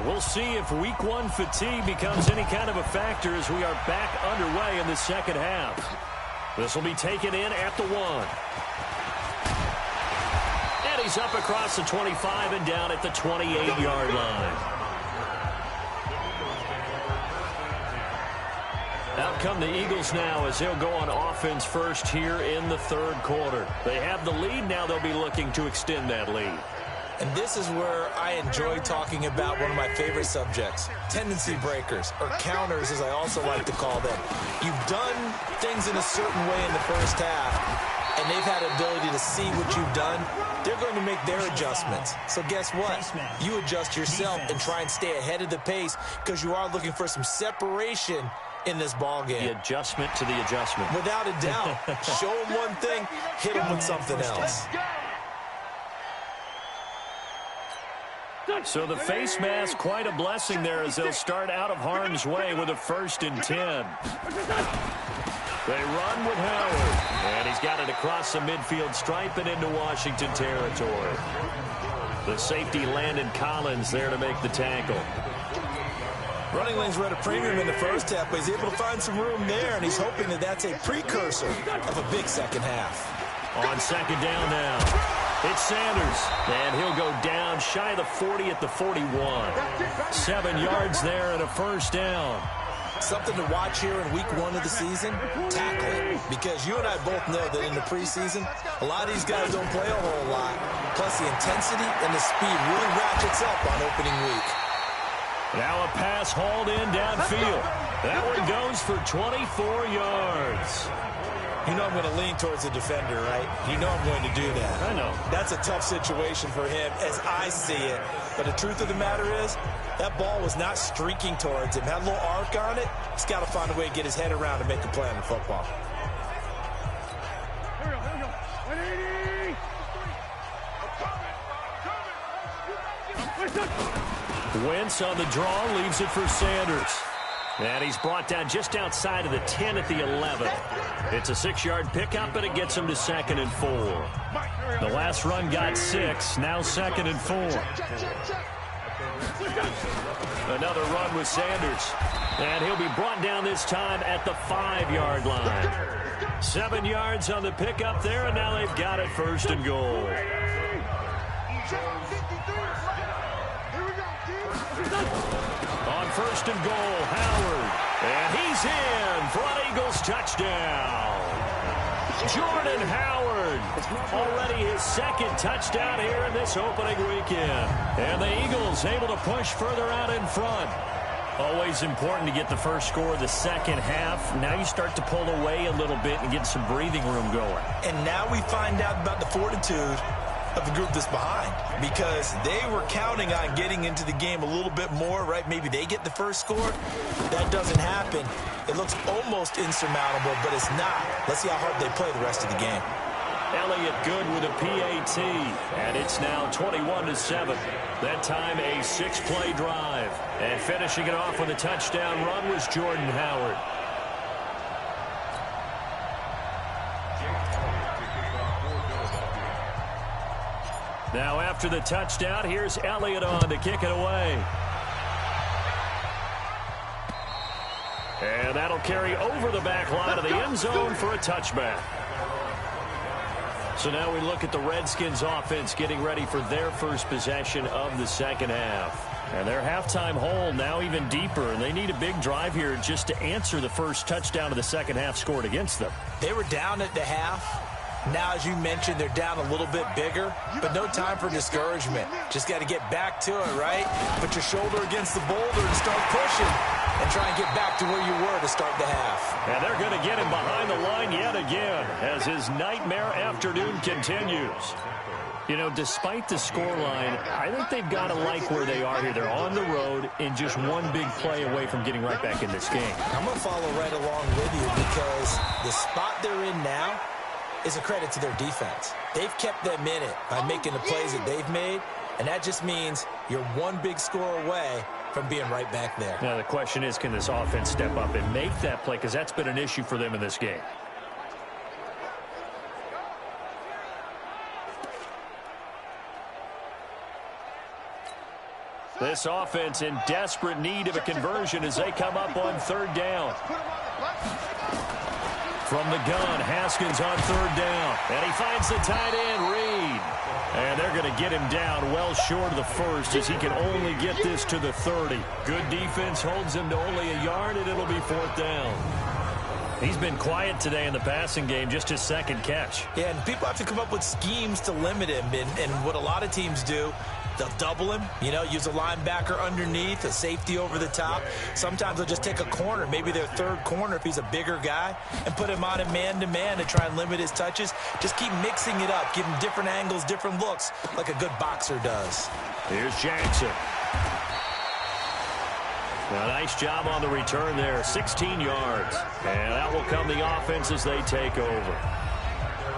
We'll see if week 1 fatigue becomes any kind of a factor as we are back underway in the second half. This will be taken in at the 1. And he's up across the 25 and down at the 28-yard line. Out come the Eagles now as they'll go on offense first here in the third quarter. They have the lead. Now they'll be looking to extend that lead. And this is where I enjoy talking about one of my favorite subjects, tendency breakers, or counters as I also like to call them. You've done things in a certain way in the first half, and they've had the ability to see what you've done. They're going to make their adjustments. So guess what? You adjust yourself and try and stay ahead of the pace because you are looking for some separation in this ball game. The adjustment to the adjustment. Without a doubt. Show them one thing, hit them with something else. So the face mask, quite a blessing there as they'll start out of harm's way with a 1st and 10. They run with Howard, and he's got it across the midfield stripe and into Washington territory. The safety Landon Collins there to make the tackle. Running lanes were at a premium in the first half, but he's able to find some room there, and he's hoping that that's a precursor of a big second half. On second down now. It's Sanders, and he'll go down shy of the 40 at the 41. 7 yards there and a first down. Something to watch here in week 1 of the season, tackling. Because you and I both know that in the preseason, a lot of these guys don't play a whole lot. Plus the intensity and the speed really ratchets up on opening week. Now a pass hauled in downfield. That one goes for 24 yards. You know I'm going to lean towards the defender, right? You know I'm going to do that. I know. That's a tough situation for him as I see it. But the truth of the matter is, that ball was not streaking towards him. Had a little arc on it. He's got to find a way to get his head around and make a play on the football. Here we go. 180. Wentz on the draw, leaves it for Sanders. And he's brought down just outside of the 10 at the 11. It's a 6-yard pickup, and it gets him to 2nd and 4. The last run got 6, now 2nd and 4. Another run with Sanders. And he'll be brought down this time at the 5-yard line. 7 yards on the pickup there, and now they've got it 1st and goal. On 1st and goal, Howard. And he's in for an Eagles touchdown. Jordan Howard. Already his 2nd touchdown here in this opening weekend. And the Eagles able to push further out in front. Always important to get the first score of the second half. Now you start to pull away a little bit and get some breathing room going. And now we find out about the fortitude of the group that's behind, because they were counting on getting into the game a little bit more, right? Maybe they get the first score. That doesn't happen. It looks almost insurmountable, but it's not. Let's see how hard they play the rest of the game. Elliott good with a PAT, and it's now 21-7. That time a 6-play drive. And finishing it off with a touchdown run was Jordan Howard. Now after the touchdown, here's Elliott on to kick it away. And that'll carry over the back line of the end zone for a touchback. So now we look at the Redskins offense getting ready for their first possession of the second half. And their halftime hole now even deeper, and they need a big drive here just to answer the first touchdown of the second half scored against them. They were down at the half. Now, as you mentioned, they're down a little bit bigger, but no time for discouragement. Just got to get back to it, right? Put your shoulder against the boulder and start pushing and try and get back to where you were to start the half. And they're going to get him behind the line yet again as his nightmare afternoon continues. You know, despite the scoreline, I think they've got to like where they are here. They're on the road and just one big play away from getting right back in this game. I'm going to follow right along with you because the spot they're in now is a credit to their defense. They've kept them in it by making the plays that they've made, and that just means you're one big score away from being right back there. Now the question is, can this offense step up and make that play, because that's been an issue for them in this game. This offense in desperate need of a conversion as they come up on 3rd down. From the gun, Haskins on 3rd down. And he finds the tight end, Reed. And they're going to get him down well short of the first as he can only get this to the 30. Good defense holds him to only a yard, and it'll be 4th down. He's been quiet today in the passing game, just his 2nd catch. Yeah, and people have to come up with schemes to limit him. And what a lot of teams do, they'll double him, you know, use a linebacker underneath, a safety over the top. Sometimes they'll just take a corner, maybe their 3rd corner if he's a bigger guy, and put him on a man-to-man to try and limit his touches. Just keep mixing it up, give him different angles, different looks, like a good boxer does. Here's Jackson. A nice job on the return there, 16 yards. And out will come the offense as they take over.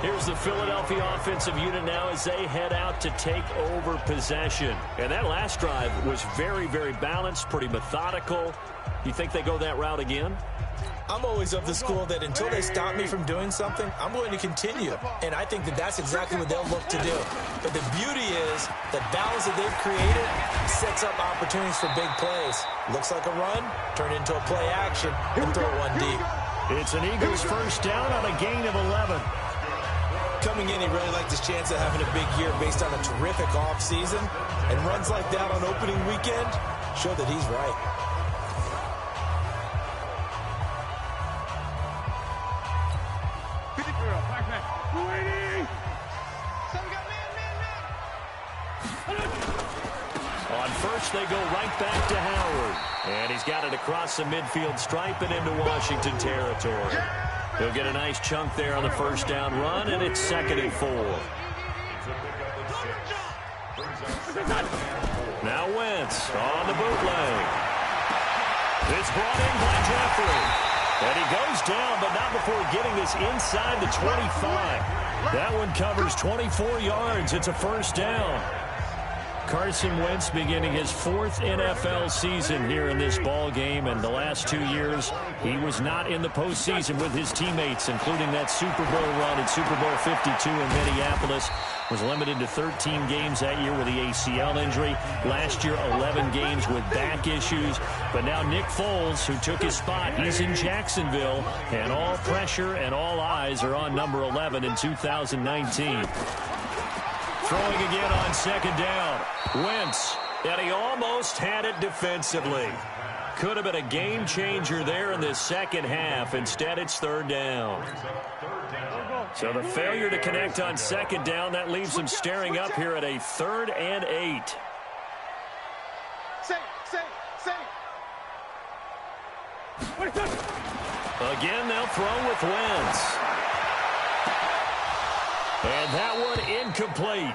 Here's the Philadelphia offensive unit now as they head out to take over possession. And that last drive was very, very balanced, pretty methodical. You think they go that route again? I'm always of the school that until they stop me from doing something, I'm going to continue. And I think that that's exactly what they'll look to do. But the beauty is the balance that they've created sets up opportunities for big plays. Looks like a run, turn into a play action, and throw one deep. It's an Eagles first down on a gain of 11. Coming in, he really liked his chance of having a big year based on a terrific offseason. And runs like that on opening weekend show that he's right. On first, they go right back to Howard. And he's got it across the midfield stripe and into Washington territory. He'll get a nice chunk there on the first down run, and it's 2nd and 4. Now Wentz on the bootleg. It's brought in by Jeffrey. And he goes down, but not before getting this inside the 25. That one covers 24 yards. It's a first down. Carson Wentz beginning his 4th NFL season here in this ball game, and the last 2 years he was not in the postseason with his teammates, including that Super Bowl run at Super Bowl 52 in Minneapolis. Was limited to 13 games that year with the ACL injury. Last year, 11 games with back issues. But now Nick Foles, who took his spot, he's in Jacksonville, and all pressure and all eyes are on number 11 in 2019. Throwing again on 2nd down. Wentz, and he almost had it defensively. Could have been a game changer there in this second half. Instead, it's 3rd down. So the failure to connect on 2nd down, that leaves them staring up here at a 3rd and 8. Again, they'll throw with Wentz. And that one incomplete.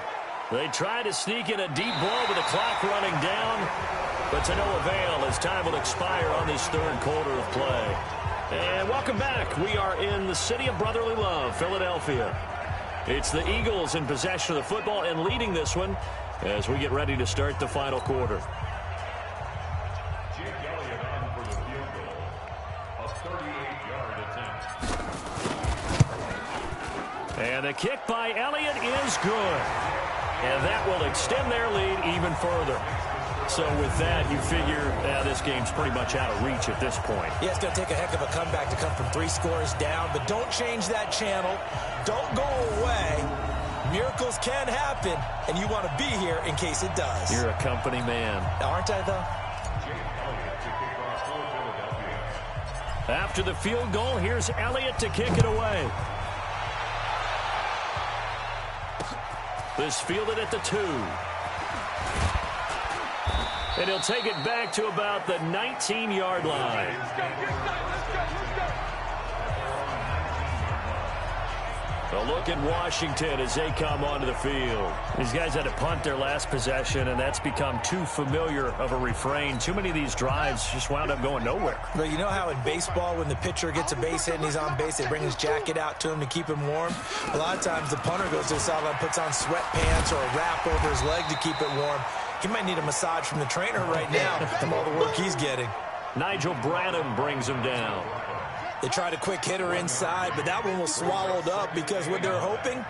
They try to sneak in a deep ball with the clock running down, but to no avail as time will expire on this 3rd quarter of play. And welcome back. We are in the city of brotherly love, Philadelphia. It's the Eagles in possession of the football and leading this one as we get ready to start the final quarter. And the kick by Elliott is good. And that will extend their lead even further. So with that, you figure this game's pretty much out of reach at this point. Yeah, it's going to take a heck of a comeback to come from 3 scores down. But don't change that channel. Don't go away. Miracles can happen, and you want to be here in case it does. You're a company man. Aren't I, though? After the field goal, here's Elliott to kick it away. This fielded at the 2. And he'll take it back to about the 19-yard line. A look at Washington as they come onto the field. These guys had to punt their last possession, and that's become too familiar of a refrain. Too many of these drives just wound up going nowhere. Well, you know how in baseball, when the pitcher gets a base hit and he's on base, they bring his jacket out to him to keep him warm? A lot of times the punter goes to the sideline, puts on sweatpants or a wrap over his leg to keep it warm. He might need a massage from the trainer right now from all the work he's getting. Nigel Bradham brings him down. They tried a quick hitter inside, but that one was swallowed up because what they're hoping,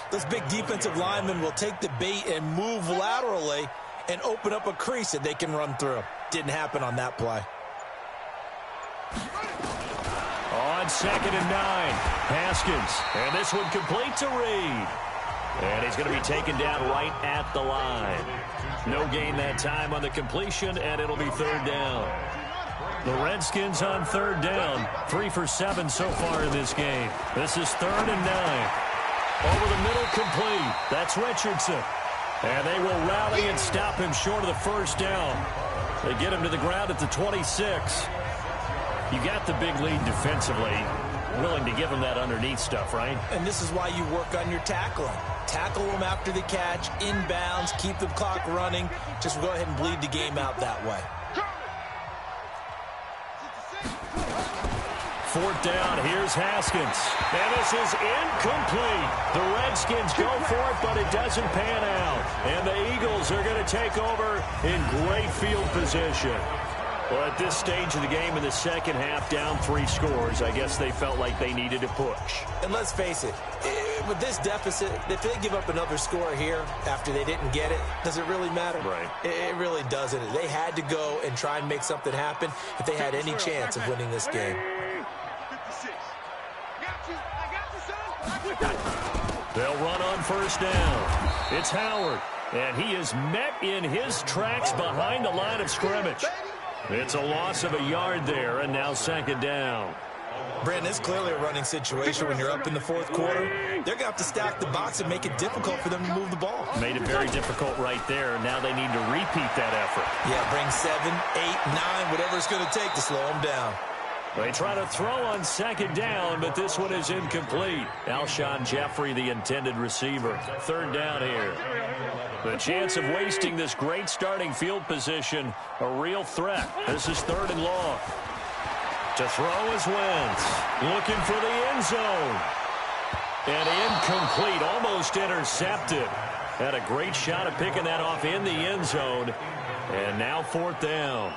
those big defensive linemen will take the bait and move laterally and open up a crease that they can run through. Didn't happen on that play. On 2nd and 9, Haskins. And this one complete to Reed. And he's going to be taken down right at the line. No gain that time on the completion, and it'll be 3rd down. The Redskins on 3rd down. 3 for 7 so far in this game. This is 3rd and 9. Over the middle, complete. That's Richardson. And they will rally and stop him short of the first down. They get him to the ground at the 26. You got the big lead defensively. Willing to give him that underneath stuff, right? And this is why you work on your tackling. Tackle them after the catch, inbounds, keep the clock running. Just go ahead and bleed the game out that way. 4th down, here's Haskins. And this is incomplete. The Redskins go for it, but it doesn't pan out. And the Eagles are going to take over in great field position. Well, at this stage of the game in the second half, down 3 scores, I guess they felt like they needed to push. And let's face it, with this deficit, if they give up another score here after they didn't get it, does it really matter? Right. It really doesn't. They had to go and try and make something happen if they had any chance of winning this game. They'll run on first down. It's Howard, and he is met in his tracks behind the line of scrimmage. It's a loss of a yard there, and now 2nd down. Brandon, it's clearly a running situation when you're up in the fourth quarter. They're going to have to stack the box and make it difficult for them to move the ball. Made it very difficult right there. Now they need to repeat that effort. Yeah, bring 7, 8, 9, whatever it's going to take to slow them down. They try to throw on second down, but this one is incomplete. Alshon Jeffrey, the intended receiver. Third down here. The chance of wasting this great starting field position, a real threat. This is 3rd and long. To throw is Wentz. Looking for the end zone. And incomplete, almost intercepted. Had a great shot at picking that off in the end zone. And now 4th down.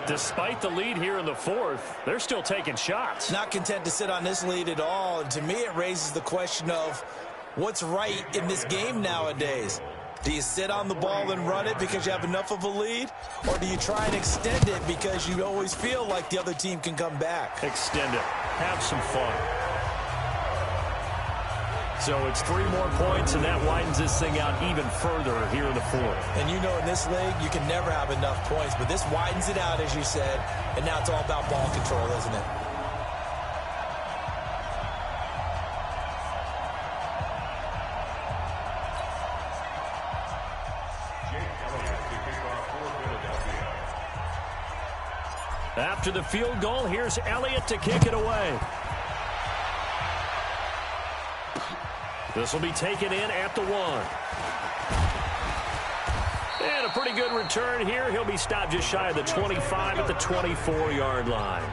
Despite the lead here in the 4th, they're still taking shots. Not content to sit on this lead at all. And to me, it raises the question of what's right in this game nowadays. Do you sit on the ball and run it because you have enough of a lead? Or do you try and extend it because you always feel like the other team can come back? Extend it. Have some fun. So it's 3 more points, and that widens this thing out even further here in the 4th. And you know in this league, you can never have enough points. But this widens it out, as you said. And now it's all about ball control, isn't it? After the field goal, here's Elliott to kick it away. This will be taken in at the 1. And a pretty good return here. He'll be stopped just shy of the 25 at the 24-yard line.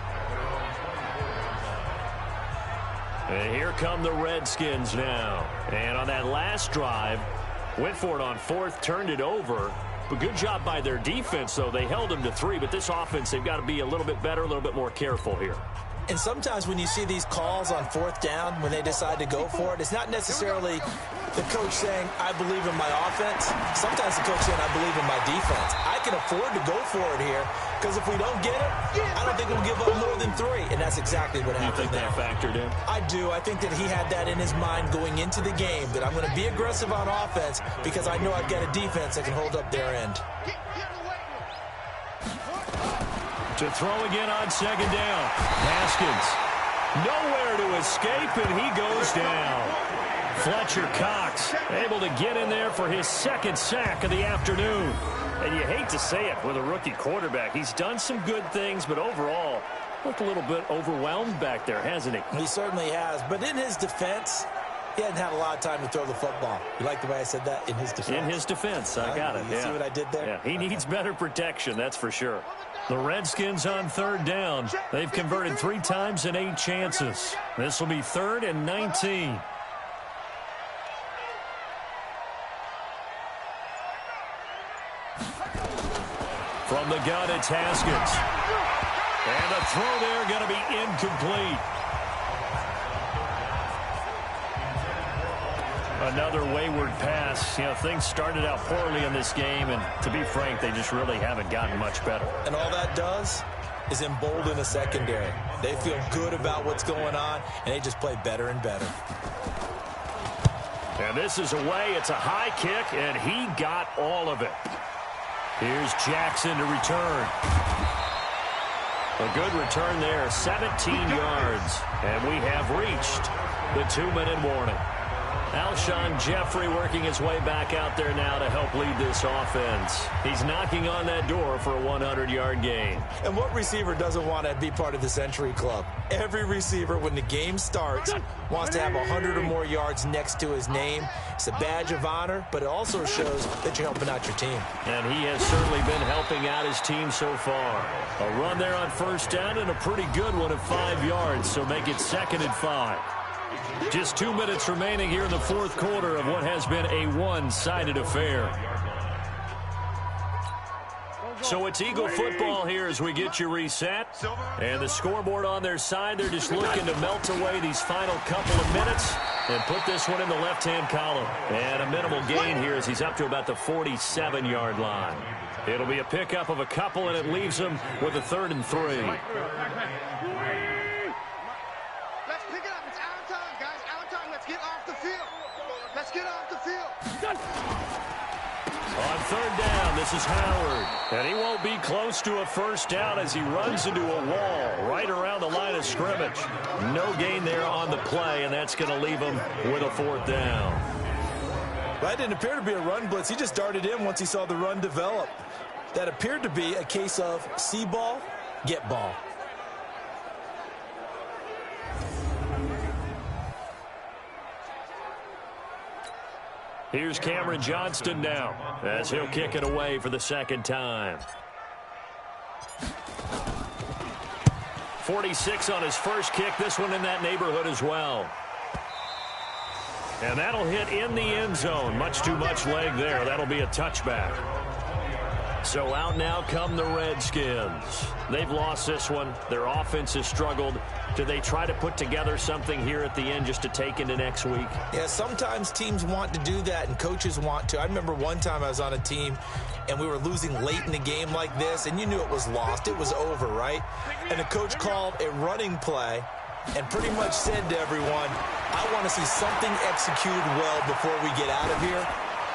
And here come the Redskins now. And on that last drive, went for it on 4th, turned it over. But good job by their defense, though. They held them to 3, but this offense, they've got to be a little bit better, a little bit more careful here. And sometimes when you see these calls on 4th down, when they decide to go for it, it's not necessarily the coach saying, I believe in my offense. Sometimes the coach saying, I believe in my defense. I can afford to go for it here because if we don't get it, I don't think we'll give up more than 3. And that's exactly what happened there. You think that factored in? I do. I think that he had that in his mind going into the game, that I'm going to be aggressive on offense because I know I've got a defense that can hold up their end. To throw again on second down. Haskins. Nowhere to escape, and he goes down. Fletcher Cox able to get in there for his 2nd sack of the afternoon. And you hate to say it with a rookie quarterback. He's done some good things, but overall, looked a little bit overwhelmed back there, hasn't he? He certainly has. But in his defense, he hadn't had a lot of time to throw the football. You like the way I said that? In his defense? In his defense. I got it. You see what I did there? Yeah, he needs better protection, that's for sure. The Redskins on 3rd down. They've converted 3 times in 8 chances. This will be 3rd and 19. From the gun, it's Haskins. And the throw there going to be incomplete. Another wayward pass. You know, things started out poorly in this game, and to be frank, they just really haven't gotten much better. And all that does is embolden a secondary. They feel good about what's going on, and they just play better and better. And this is away. It's a high kick, and he got all of it. Here's Jackson to return. A good return there, 17 yards. And we have reached the 2-minute warning. Alshon Jeffrey working his way back out there now to help lead this offense. He's knocking on that door for a 100-yard gain. And what receiver doesn't want to be part of the Century Club? Every receiver, when the game starts, wants to have 100 or more yards next to his name. It's a badge of honor, but it also shows that you're helping out your team. And he has certainly been helping out his team so far. A run there on 1st down and a pretty good one of 5 yards, so make it 2nd and 5. Just 2 minutes remaining here in the 4th quarter of what has been a one-sided affair. So it's Eagle football here as we get you reset. And the scoreboard on their side, they're just looking to melt away these final couple of minutes and put this one in the left-hand column. And a minimal gain here as he's up to about the 47-yard line. It'll be a pickup of a couple, and it leaves them with a 3rd and 3. Get off the field. Let's get off the field. On third down, this is Howard. And he won't be close to a first down as he runs into a wall right around the line of scrimmage. No gain there on the play, and that's going to leave him with a fourth down. That didn't appear to be a run blitz. He just darted in once he saw the run develop. That appeared to be a case of see ball, get ball. Here's Cameron Johnston now as he'll kick it away for the second time. 46 on his first kick. This one in that neighborhood as well. And that'll hit in the end zone. Much too much leg there. That'll be a touchback. So out now come the Redskins. They've lost this one. Their offense has struggled. Do they try to put together something here at the end just to take into next week? Yeah, sometimes teams want to do that and coaches want to. I remember one time I was on a team and we were losing late in the game like this, and you knew it was lost. It was over, right? And the coach called a running play and pretty much said to everyone, I want to see something executed well before we get out of here.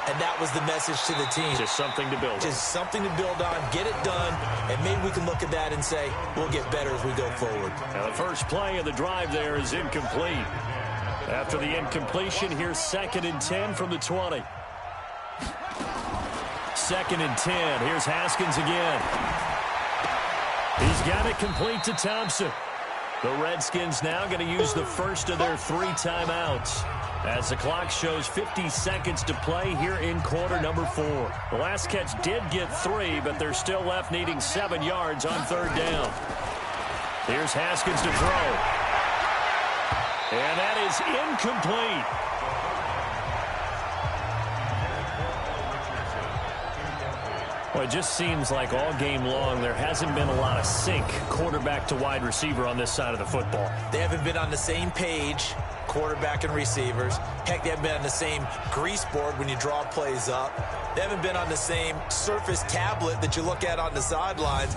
And that was the message to the team. Just something to build on. Just something to build on, get it done, and maybe we can look at that and say, we'll get better as we go forward. Now the first play of the drive there is incomplete. After the incompletion, here's 2nd and 10 from the 20. 2nd and 10. Here's Haskins again. He's got it complete to Thompson. The Redskins now going to use the first of their 3 timeouts as the clock shows 50 seconds to play here in quarter number 4. The last catch did get 3, but they're still left needing 7 yards on third down. Here's Haskins to throw. And that is incomplete. Well, it just seems like all game long there hasn't been a lot of sync quarterback to wide receiver on this side of the football. They haven't been on the same page, quarterback and receivers. Heck, they haven't been on the same grease board when you draw plays up. They haven't been on the same Surface tablet that you look at on the sidelines.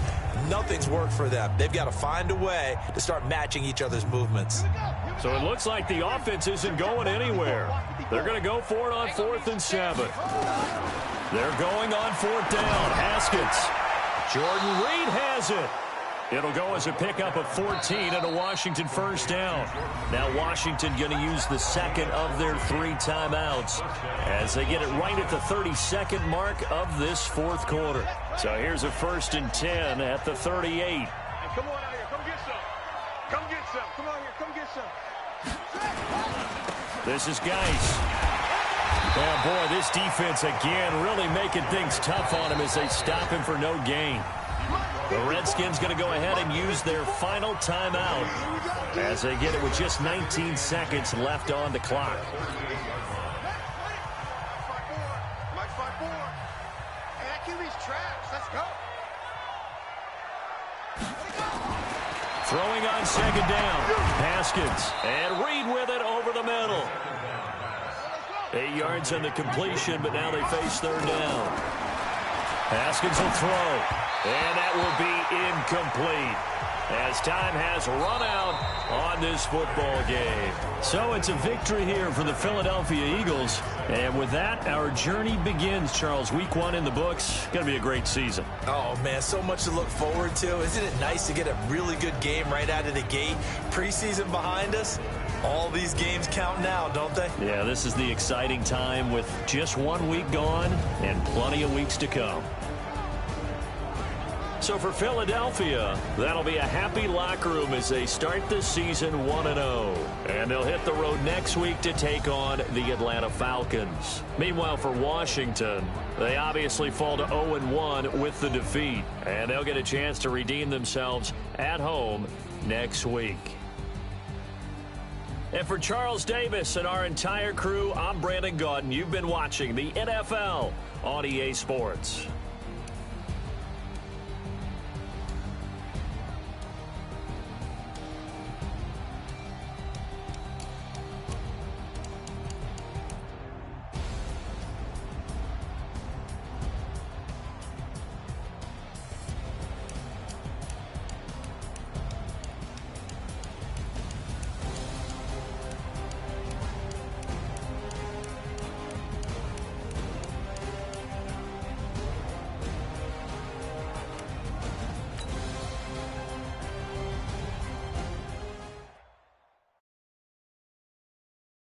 Nothing's worked for them. They've got to find a way to start matching each other's movements. So it looks like the offense isn't going anywhere. They're going to go for it on 4th and 7. They're going on 4th down. Haskins. Jordan Reed has it. It'll go as a pickup of 14 and a Washington first down. Now Washington going to use the second of their 3 timeouts as they get it right at the 32nd mark of this 4th quarter. So here's a 1st and 10 at the 38. Hey, come on out here. Come get some. Come get some. Come on here. Come get some. This is Geis. Oh, boy, this defense again really making things tough on him as they stop him for no gain. The Redskins going to go ahead and use their final timeout as they get it with just 19 seconds left on the clock. Mike 5-4. Hey, that QB's trash. Let's go. Throwing on 2nd down. Haskins. And Reed with it over the middle. 8 yards on the completion, but now they face 3rd down. Haskins will throw. And that will be incomplete as time has run out on this football game. So it's a victory here for the Philadelphia Eagles. And with that, our journey begins, Charles. Week 1 in the books. Going to be a great season. Oh, man, so much to look forward to. Isn't it nice to get a really good game right out of the gate? Preseason behind us. All these games count now, don't they? Yeah, this is the exciting time with just 1 week gone and plenty of weeks to come. So for Philadelphia, that'll be a happy locker room as they start the season 1-0. And they'll hit the road next week to take on the Atlanta Falcons. Meanwhile, for Washington, they obviously fall to 0-1 with the defeat. And they'll get a chance to redeem themselves at home next week. And for Charles Davis and our entire crew, I'm Brandon Gaudin. You've been watching the NFL on EA Sports.